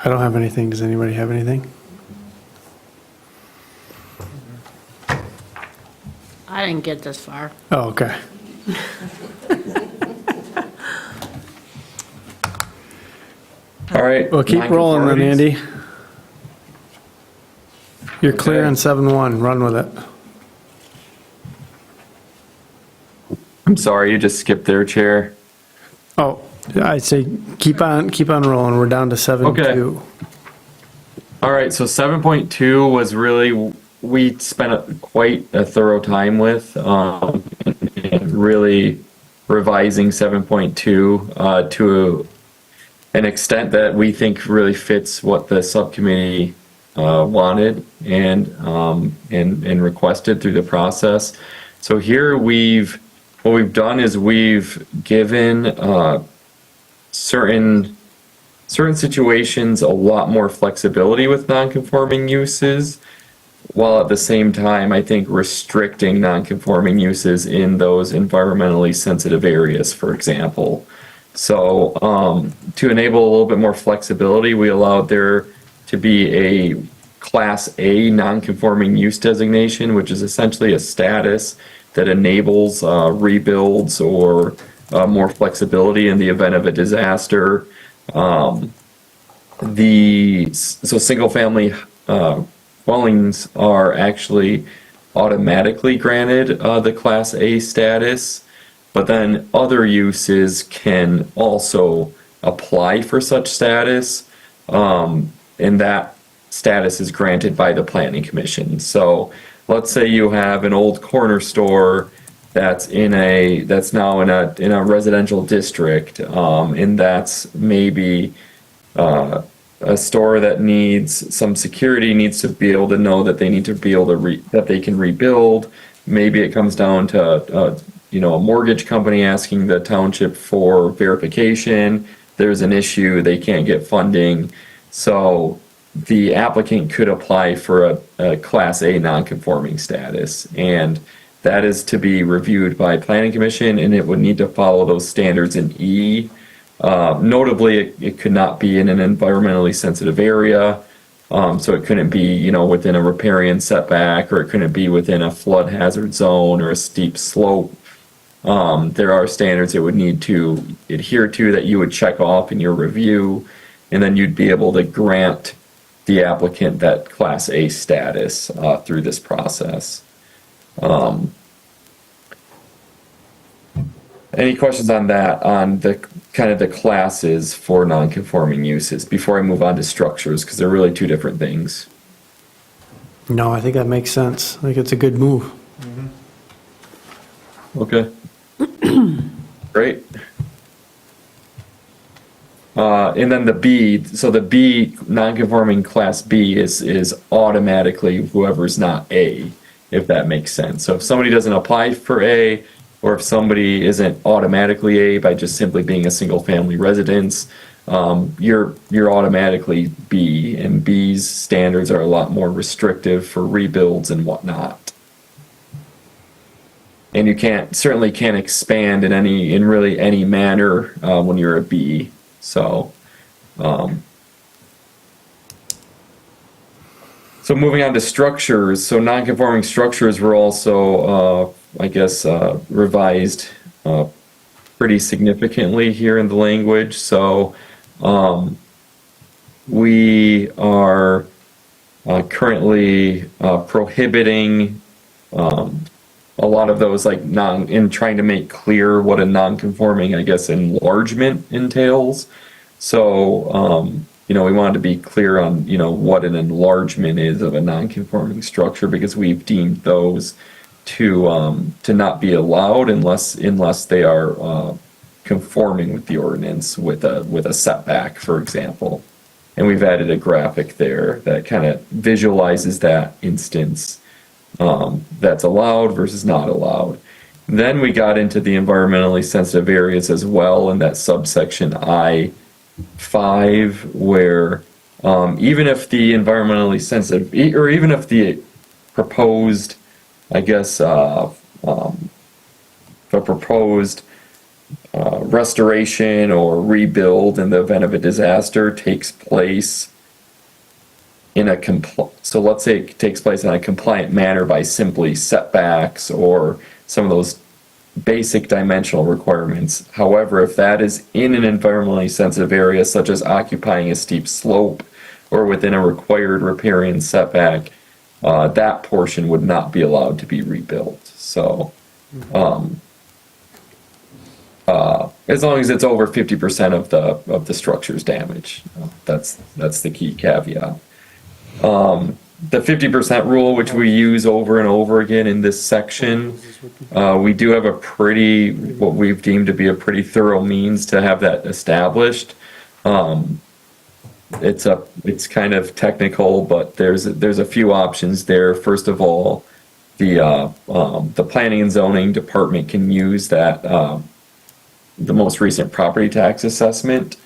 I don't have anything. Does anybody have anything? I didn't get this far. Oh, okay. All right. Well, keep rolling then, nonconformities. Andy. You're clear Okay. on 7.1, run with it. I'm sorry, you just skipped there, Chair. Oh, I'd say keep on rolling. We're down to 7.2. All right, so 7.2 was really, we spent quite a thorough time with, and really revising 7.2 to an extent that we think really fits what the subcommittee wanted and requested through the process. So here what we've done is we've given certain situations a lot more flexibility with non-conforming uses, while at the same time, I think, restricting non-conforming uses in those environmentally sensitive areas, for example. So to enable a little bit more flexibility, we allowed there to be a Class A non-conforming use designation, which is essentially a status that enables rebuilds or more flexibility in the event of a disaster. So single-family dwellings are actually automatically granted the Class A status, but then other uses can also apply for such status, and that status is granted by the Planning Commission. So let's say you have an old corner store that's now in a residential district, and that's maybe a store that needs some security, needs to be able to know that they need to be able to that they can rebuild. Maybe it comes down to a mortgage company asking the township for verification. There's an issue, they can't get funding, so the applicant could apply for a Class A non-conforming status, and that is to be reviewed by Planning Commission, and it would need to follow those standards in E. Notably, it could not be in an environmentally sensitive area, so it couldn't be, within a riparian setback, or it couldn't be within a flood hazard zone or a steep slope. There are standards it would need to adhere to that you would check off in your review, and then you'd be able to grant the applicant that Class A status through this process. Any questions on that, on the kind of the classes for non-conforming uses before I move on to structures, because they're really two different things? No, I think that makes sense. I think it's a good move. Okay. Great. And then the B, so the B, non-conforming Class B is automatically whoever's not A, if that makes sense. So if somebody doesn't apply for A, or if somebody isn't automatically A by just simply being a single-family residence, you're automatically B, and B's standards are a lot more restrictive for rebuilds and whatnot. And you certainly can't expand in really any manner when you're a B. So, so moving on to structures. So non-conforming structures were also, revised pretty significantly here in the language. So we are currently prohibiting a lot of those, in trying to make clear what a non-conforming, enlargement entails. So, we wanted to be clear on, what an enlargement is of a non-conforming structure, because we've deemed those to not be allowed unless they are conforming with the ordinance with a setback, for example. And we've added a graphic there that kind of visualizes that instance. That's allowed versus not allowed. Then we got into the environmentally sensitive areas as well in that subsection I-5, where even if the environmentally sensitive, or even if the proposed, restoration or rebuild in the event of a disaster takes place so let's say it takes place in a compliant manner by simply setbacks or some of those basic dimensional requirements. However, if that is in an environmentally sensitive area, such as occupying a steep slope or within a required riparian setback, that portion would not be allowed to be rebuilt. So, as long as it's over 50% of the structure's damage. That's the key caveat. The 50% rule, which we use over and over again in this section, we do have what we've deemed to be a pretty thorough means to have that established. It's kind of technical, but there's a few options there. First of all, the planning and zoning department can use that, the most recent property tax assessment.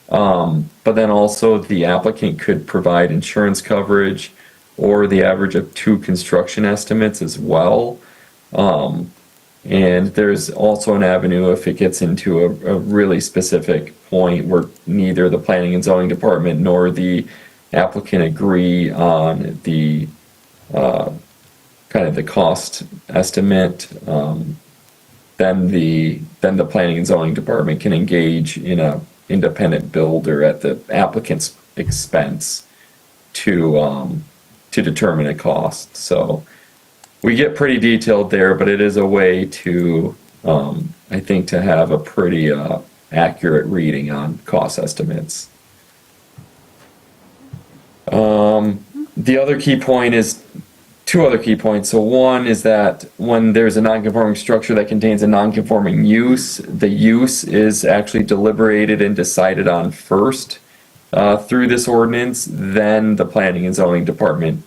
But then also the applicant could provide insurance coverage or the average of 2 construction estimates as well. And there's also an avenue if it gets into a really specific point where neither the planning and zoning department nor the applicant agree on the kind of the cost estimate. Then the planning and zoning department can engage in a independent builder at the applicant's expense to determine a cost. So we get pretty detailed there, but it is a way to, I think, to have a pretty accurate reading on cost estimates. The other key point is 2 other key points. So one is that when there's a non-conforming structure that contains a non-conforming use, the use is actually deliberated and decided on first through this ordinance. Then the planning and zoning department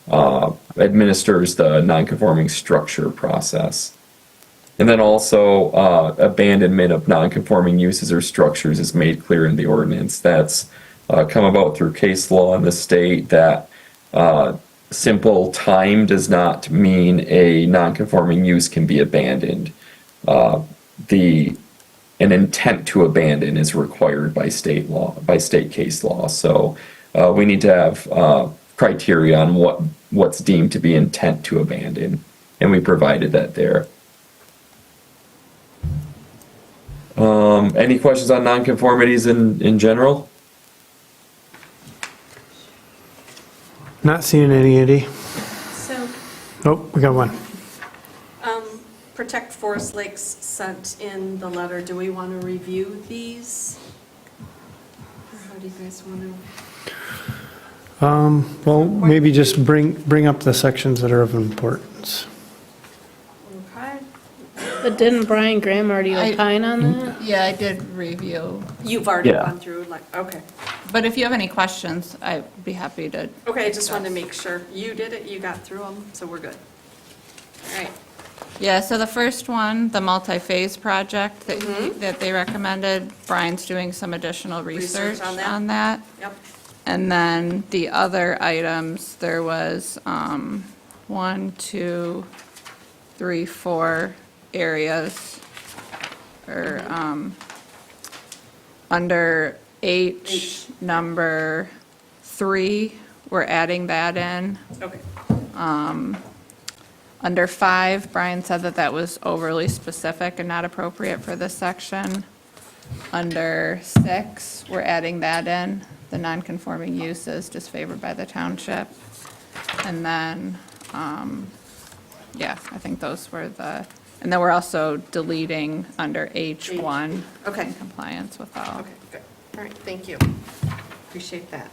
administers the non-conforming structure process. And then also abandonment of non-conforming uses or structures is made clear in the ordinance. That's come about through case law in the state that simple time does not mean a non-conforming use can be abandoned. An intent to abandon is required by state law, by state case law. So we need to have criteria on what's deemed to be intent to abandon, and we provided that there. Any questions on nonconformities in general? Not seeing any, Eddie. So, Oh, we got one. Protect Forest Lakes sent in the letter. Do we want to review these? Or how do you guys want to? Well, maybe just bring up the sections that are of importance. Okay. But didn't Brian Graham already opine on that? Yeah, I did review, You've already Yeah. gone through, okay. but if you have any questions, I'd be happy to. Okay, I just wanted to make sure. You did it, you got through them, so we're good. All right. Yeah, so the first one, the multi-phase project that they recommended, Brian's doing some additional research on that. Yep. And then the other items, there was 1, 2, 3, 4 areas, or under H, number 3, we're adding that in. Okay. Under 5, Brian said that was overly specific and not appropriate for this section. Under 6, we're adding that in, the non-conforming use is disfavored by the township. And then, yeah, I think those were and then we're also deleting under H1. Okay. In compliance with all. Okay, good. All right, thank you. Appreciate that.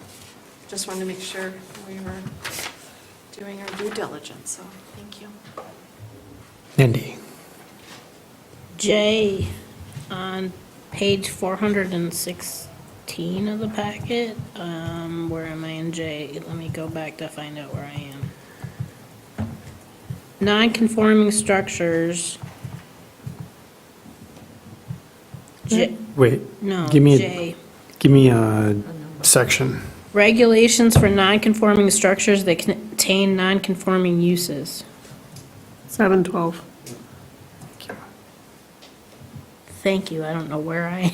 Just wanted to make sure we were doing our due diligence, so thank you. Andy. J, on page 416 of the packet, where am I in J? Let me go back to find out where I am. Non-conforming structures. J, Wait, no, give me, J. give me a section. Regulations for non-conforming structures that contain non-conforming uses. 712. Thank you, I don't know where I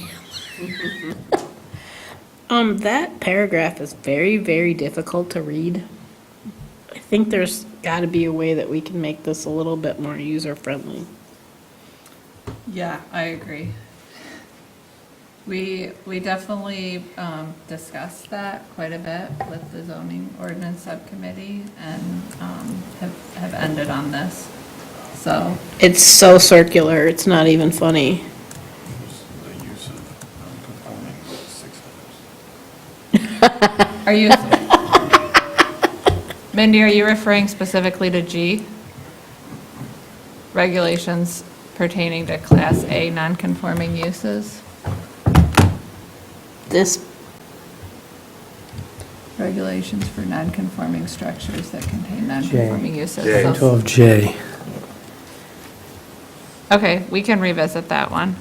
am. That paragraph is very, very difficult to read. I think there's gotta be a way that we can make this a little bit more user-friendly. Yeah, I agree. We definitely discussed that quite a bit with the zoning ordinance subcommittee and have ended on this, so. It's so circular, it's not even funny. Are you, Mindy, are you referring specifically to G? Regulations pertaining to Class A non-conforming uses? This, Regulations for non-conforming structures that contain non-conforming uses. J. So- 12J. Okay, we can revisit that one.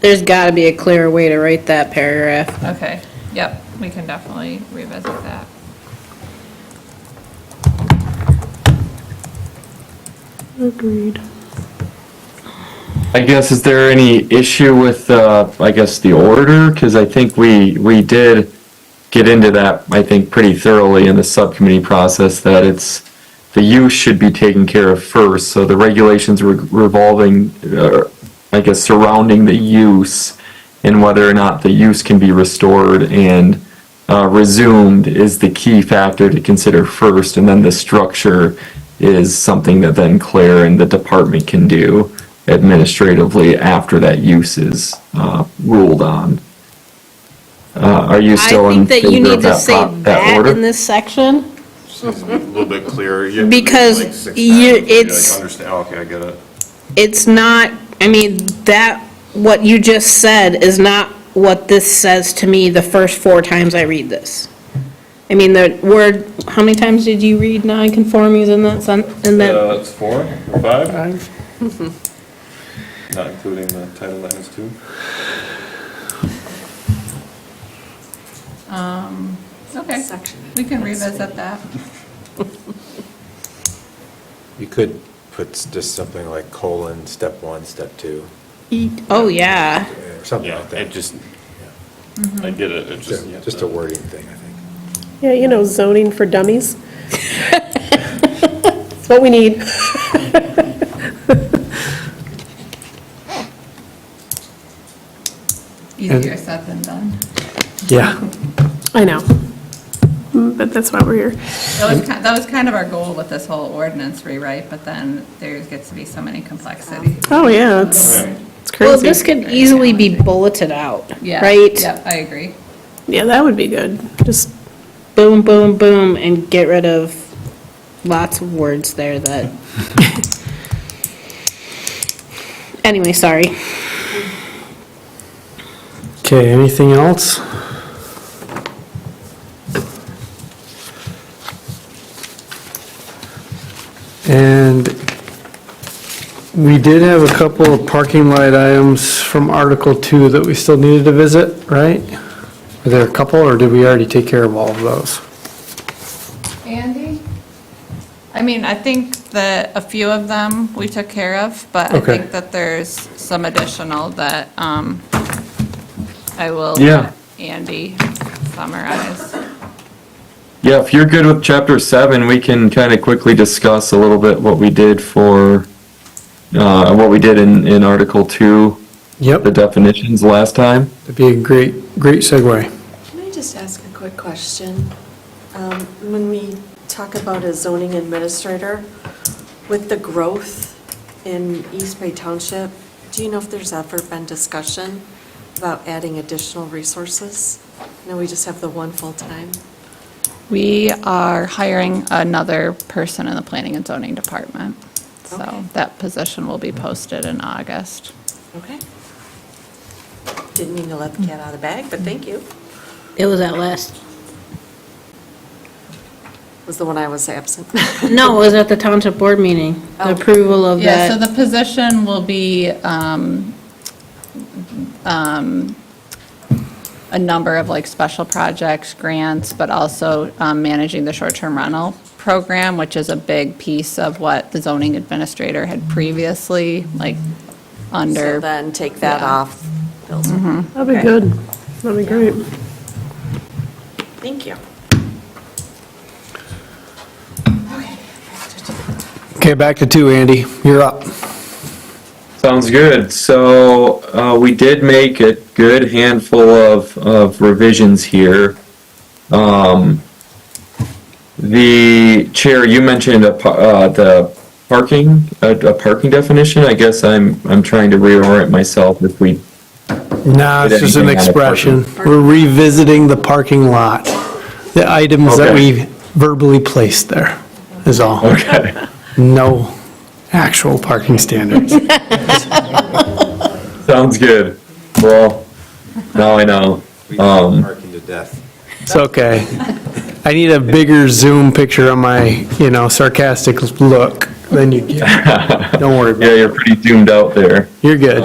there's gotta be a clearer way to write that paragraph. Okay, yep, we can definitely revisit that. Agreed. I guess, is there any issue with, I guess, the order? Because I think we did get into that, I think, pretty thoroughly in the subcommittee process, that the use should be taken care of first, so the regulations revolving, I guess, surrounding the use and whether or not the use can be restored and resumed is the key factor to consider first, and then the structure is something that then Claire and the department can do administratively after that use is ruled on. Are you still I in think that you favor need of to say that that order? in this section. A little bit clearer. You have to read it Because like 6 times you- before you, it's- like, understand, okay, I get it. It's not, I mean, that, what you just said is not what this says to me the first 4 times I read this. I mean, the word, how many times did you read non-conforming in that? It's 4 or 5? Not including the title lines too? Okay, Section. we can revisit that. You could put just something like colon, step 1, step 2, Oh, yeah. or something Yeah, like that. it just, I get it, it just. Just a wording thing, I think. Yeah, you know, zoning for dummies. That's what we need. Easier said than done. Yeah. I know. But that's why we're here. That was kind of our goal with this whole ordinance rewrite, but then there gets to be so many complexities. Oh, yeah, it's Well, crazy. this could easily be bulleted out, Yeah, right? Yep, I agree. Yeah, that would be good. Just, Boom, boom, boom, and get rid of lots of words there that. Anyway, sorry. Okay, anything else? And we did have a couple of parking lot items from Article 2 that we still needed to visit, right? Are there a couple, or did we already take care of all of those? Andy? I mean, I think that a few of them we took care of, but I Okay. think that there's some additional that I will Yeah. let Andy summarize. Yeah, if you're good with chapter 7, we can kind of quickly discuss a little bit what we did for, what we did in Article 2, Yep, the definitions last time. that'd be a great segue. Can I just ask a quick question? When we talk about a zoning administrator, with the growth in East Bay Township, do you know if there's ever been discussion about adding additional resources? No, we just have the one full-time. We are hiring another person in the planning and zoning department. So Okay. that position will be posted in August. Okay. Didn't mean to let the cat out of the bag, but thank you. It was at last, Was the one I was absent. no, it was at the township board meeting, the Oh. approval of Yeah, so that. the position will be a number of like special projects, grants, but also managing the short-term rental program, which is a big piece of what the zoning administrator had previously, like, So under. then take that Yeah. off. Bill's. that'd be good. That'd be great. Thank you. Okay, back to 2, Andy, you're up. Sounds good. So we did make a good handful of revisions here. The chair, you mentioned the parking, a parking definition. I guess I'm trying to reorient myself if we No, it's Did just an anything on the expression. We're revisiting the parking lot. The items that Okay. we verbally placed there is all. Okay. No actual parking standards. Sounds good. Well, now I know. We parking to death. It's okay. I need a bigger zoom picture on my, sarcastic look than you get. Don't worry about Yeah, it. you're pretty doomed out there. You're good.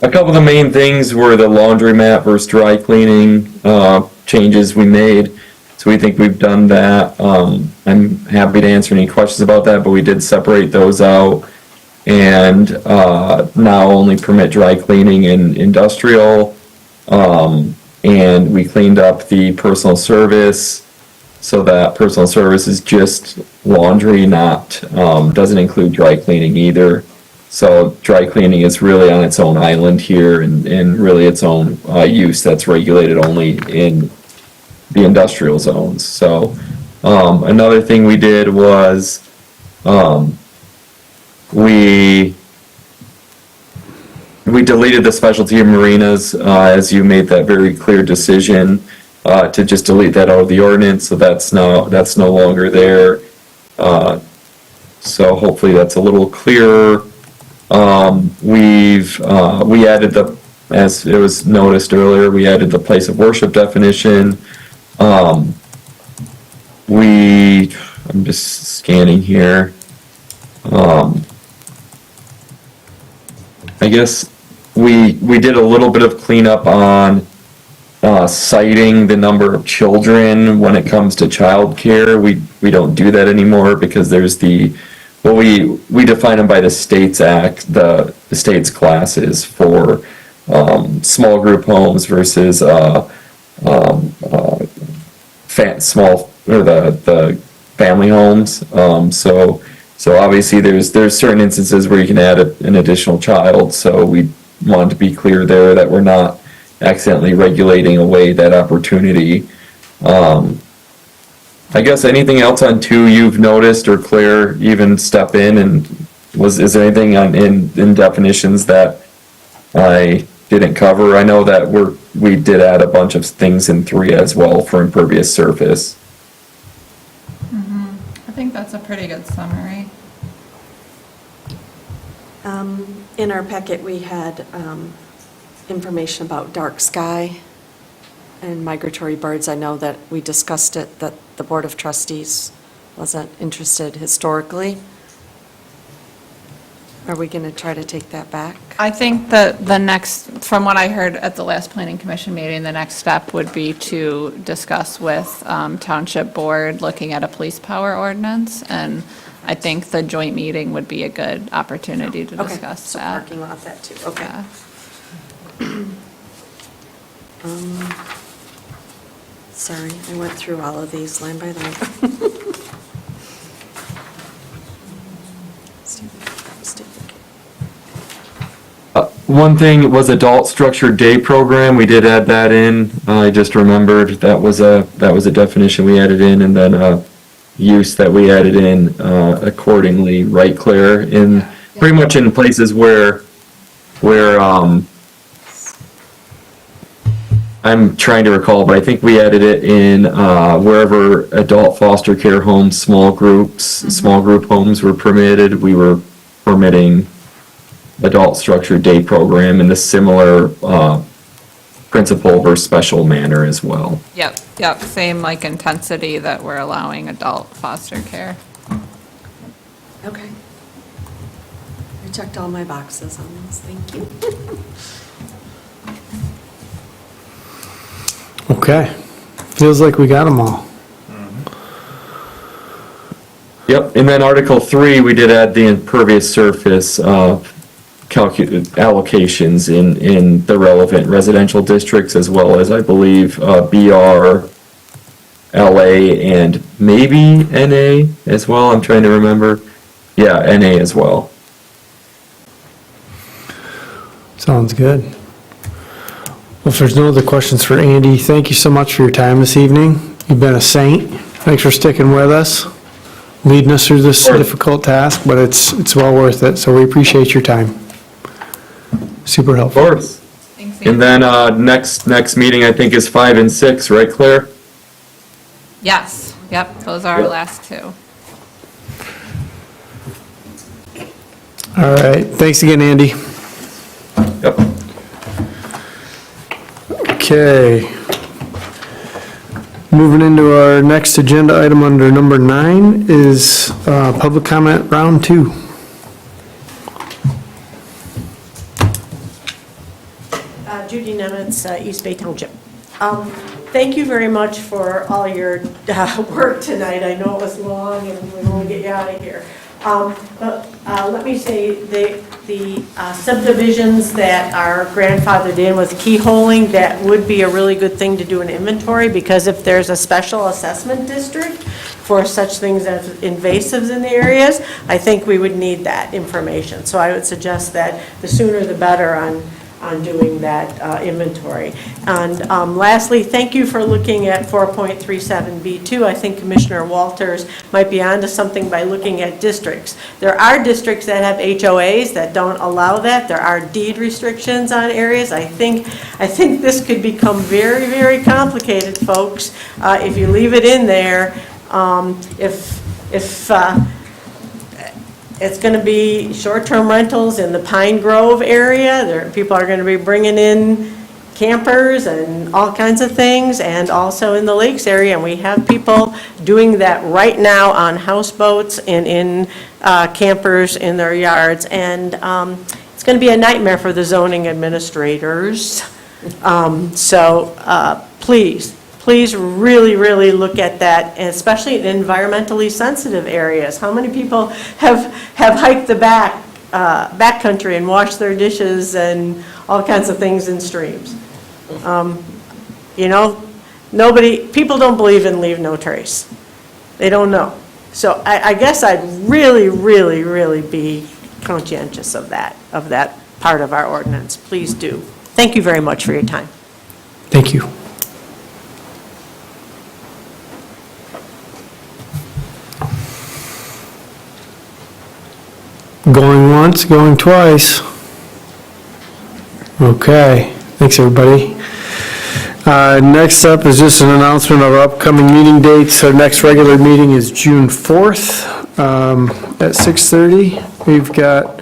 A couple of the main things were the laundromat versus dry cleaning, changes we made. So we think we've done that. I'm happy to answer any questions about that, but we did separate those out. And, now only permit dry cleaning in industrial. And we cleaned up the personal service so that personal service is just laundry, not, doesn't include dry cleaning either. So dry cleaning is really on its own island here and really its own use that's regulated only in the industrial zones. So another thing we did was we deleted the specialty marinas as you made that very clear decision to just delete that out of the ordinance. So that's no longer there. So hopefully that's a little clearer. We added as it was noticed earlier, we added the place of worship definition. I'm just scanning here. I guess we did a little bit of cleanup on citing the number of children when it comes to childcare. We don't do that anymore because there's we define them by the state's act, the state's classes for small group homes versus the family homes. So obviously there's certain instances where you can add an additional child. So we want to be clear there that we're not accidentally regulating away that opportunity. I guess anything else on 2 you've noticed, or Claire even step in, and is there anything in definitions that I didn't cover? I know that we did add a bunch of things in 3 as well for impervious surface. I think that's a pretty good summary. In our packet, we had information about dark sky and migratory birds. I know that we discussed it, that the Board of Trustees wasn't interested historically. Are we going to try to take that back? I think that the next, from what I heard at the last planning commission meeting, the next step would be to discuss with Township Board looking at a police power ordinance, and I think the joint meeting would be a good opportunity to Okay, discuss so that. parking lot, that too, okay. Yeah. Sorry, I went through all of these line by line. One thing was adult structured day program. We did add that in. I just remembered that was a definition we added in, and then use that we added in accordingly, right, Claire? In pretty much in places where I'm trying to recall, but I think we added it in wherever adult foster care homes, small group homes were permitted. We were permitting adult structured day program in the similar principle or special manner as well. Yep, same like intensity that we're allowing adult foster care. Okay. I checked all my boxes on this, thank you. Okay. Feels like we got them all. Yep, and then Article 3, we did add the impervious surface allocations in the relevant residential districts, as well as, I believe, BR, LA, and maybe NA as well. I'm trying to remember. Yeah, NA as well. Sounds good. Well, if there's no other questions for Andy, thank you so much for your time this evening. You've been a saint. Thanks for sticking with us. leading us through this difficult task, but it's well worth it, so we appreciate your time. Super Of helpful. course. Thanks, And then, next meeting, I think, is 5 and 6, right, Claire? Yes, yep, those are our Yep. last two. All right, thanks again, Andy. Yep. Okay. Moving into our next agenda item under number 9 is public comment round 2. Judy Nemitz, East Bay Township. Thank you very much for all your work tonight. I know it was long and we won't get you out of here. But let me say, the subdivisions that are grandfathered in with keyholing, that would be a really good thing to do an inventory, because if there's a special assessment district for such things as invasives in the areas, I think we would need that information. So I would suggest that the sooner the better on doing that inventory. And lastly, thank you for looking at 4.37B2. I think Commissioner Walters might be onto something by looking at districts. There are districts that have HOAs that don't allow that. There are deed restrictions on areas. I think this could become very, very complicated, folks, if you leave it in there. It's going to be short-term rentals in the Pine Grove area. People are going to be bringing in campers and all kinds of things, and also in the lakes area. And we have people doing that right now on houseboats and in campers in their yards. And it's going to be a nightmare for the zoning administrators. Please really, really look at that, and especially in environmentally sensitive areas. How many people have hiked the backcountry and washed their dishes and all kinds of things in streams? People don't believe in leave no trace. They don't know. So I guess I'd really, really, really be conscientious of that part of our ordinance. Please do. Thank you very much for your time. Thank you. Going once, going twice. Okay, thanks, everybody. Next up is just an announcement of our upcoming meeting dates. Our next regular meeting is June 4th at 6:30. We've got,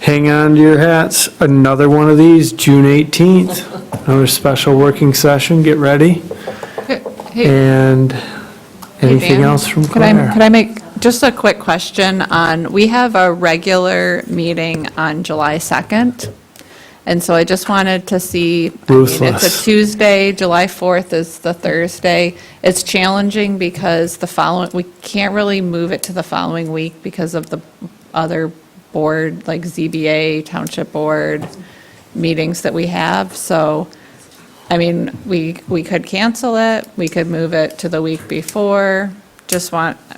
hang on to your hats, another one of these, June 18th. Another special working session, get ready. And anything Dan, else from Could I Claire? make just a quick question on, we have a regular meeting on July 2nd, and so I just wanted to see, it's Ruthless. a Tuesday, July 4th is the Thursday. It's challenging because we can't really move it to the following week because of the other board, like ZBA, Township Board meetings that we have, so, I mean, we could cancel it, we could move it to the week before,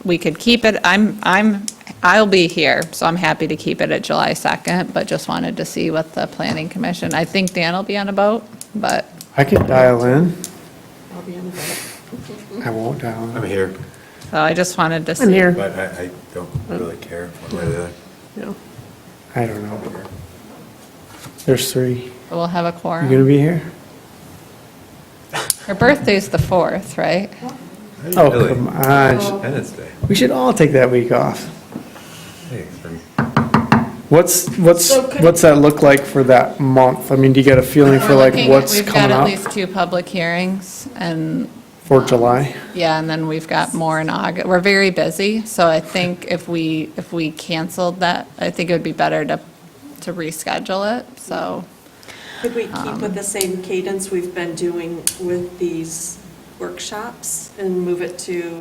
we could keep it, I'll be here, so I'm happy to keep it at July 2nd, but just wanted to see what the planning commission, I think Dan will be on a boat, but, I can dial in. I'll be on the boat. I won't dial in. I'm here, so I just wanted to see. I'm here. but I don't really care one way or the other. No. I don't know. There's 3. We'll have a You quorum. gonna be here? Her birthday's the 4th, right? Oh, Really? come on. Independence Day. We should all take that week off. Hey, from- What's So could- what's that look like for that month? I mean, do you get a feeling for We're like looking at- what's We've got coming at up least 2 public hearings, and for July? yeah, and then we've got more in August. We're very busy, so I think if we canceled that, I think it would be better to reschedule it, so. Could we keep with the same cadence we've been doing with these workshops and move it to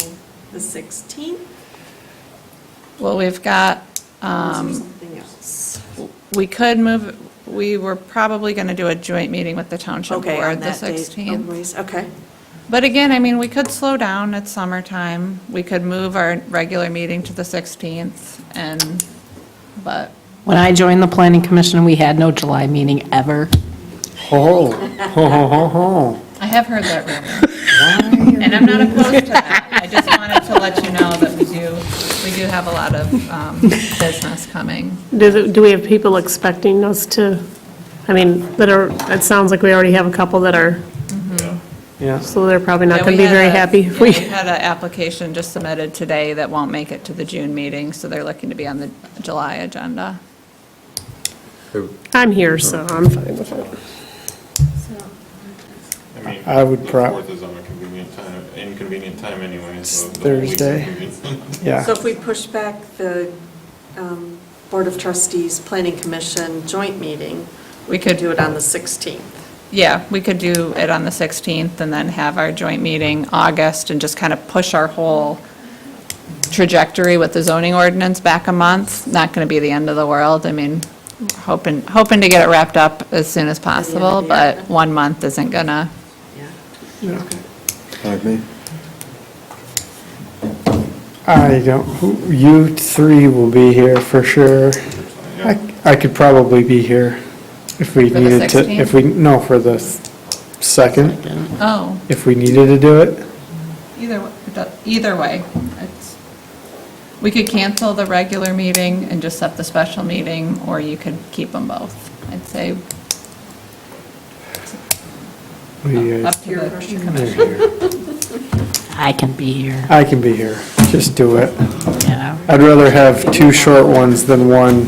the 16th? Well, we've got, Something else. we were probably going to do a joint meeting with the township Okay, board on the that date 16th. anyways, okay. But again, I mean, we could slow down, it's summertime. We could move our regular meeting to the 16th, but When I joined the planning commission, we had no July meeting ever. Oh, ho, ho, ho, ho. I have heard that rumor. And I'm not opposed to that. I just wanted to let you know that we do have a lot of business coming. Do we have people expecting us to, I mean, that are, it sounds like we already have a couple that are, Yeah. so they're probably not Yeah, going to we be had very a- happy if yeah, we. We had an application just submitted today that won't make it to the June meeting, so they're looking to be on the July agenda. I'm here, so I'm fine with it. I mean, I would the prob- 4th is on a inconvenient time anyway, so. It's the whole week's Thursday. inconvenient. Yeah. So if we push back the Board of Trustees, Planning Commission joint meeting, we could do it on the 16th. Yeah, we could do it on the 16th and then have our joint meeting August and just kind of push our whole trajectory with the zoning ordinance back a month. Not going to be the end of the world. I mean, hoping to get it wrapped up as soon as possible, of the year. but 1 month isn't gonna. Like me? I don't, you three will be here for sure. I could probably be here if we For the needed to, 16th? if we, no, for the second, Oh, if we needed to do it. either way. We could cancel the regular meeting and just set the special meeting, or you could keep them both. I'd say We, up to the they're commission. here. I can be here, I can be here, just do it. yeah. I'd rather have two short ones than one.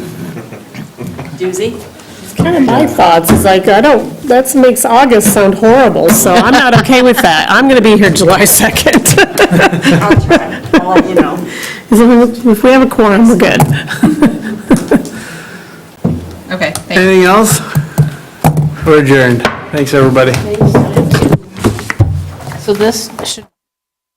Doozy? It's kind of my thoughts, is like, I don't, that makes August sound horrible, so I'm not okay with that. I'm going to be here July 2nd. I'll try. I'll let you know. If we have a quorum, we're good. Okay, thank you. Anything else? We're adjourned. Thanks, everybody. So this should.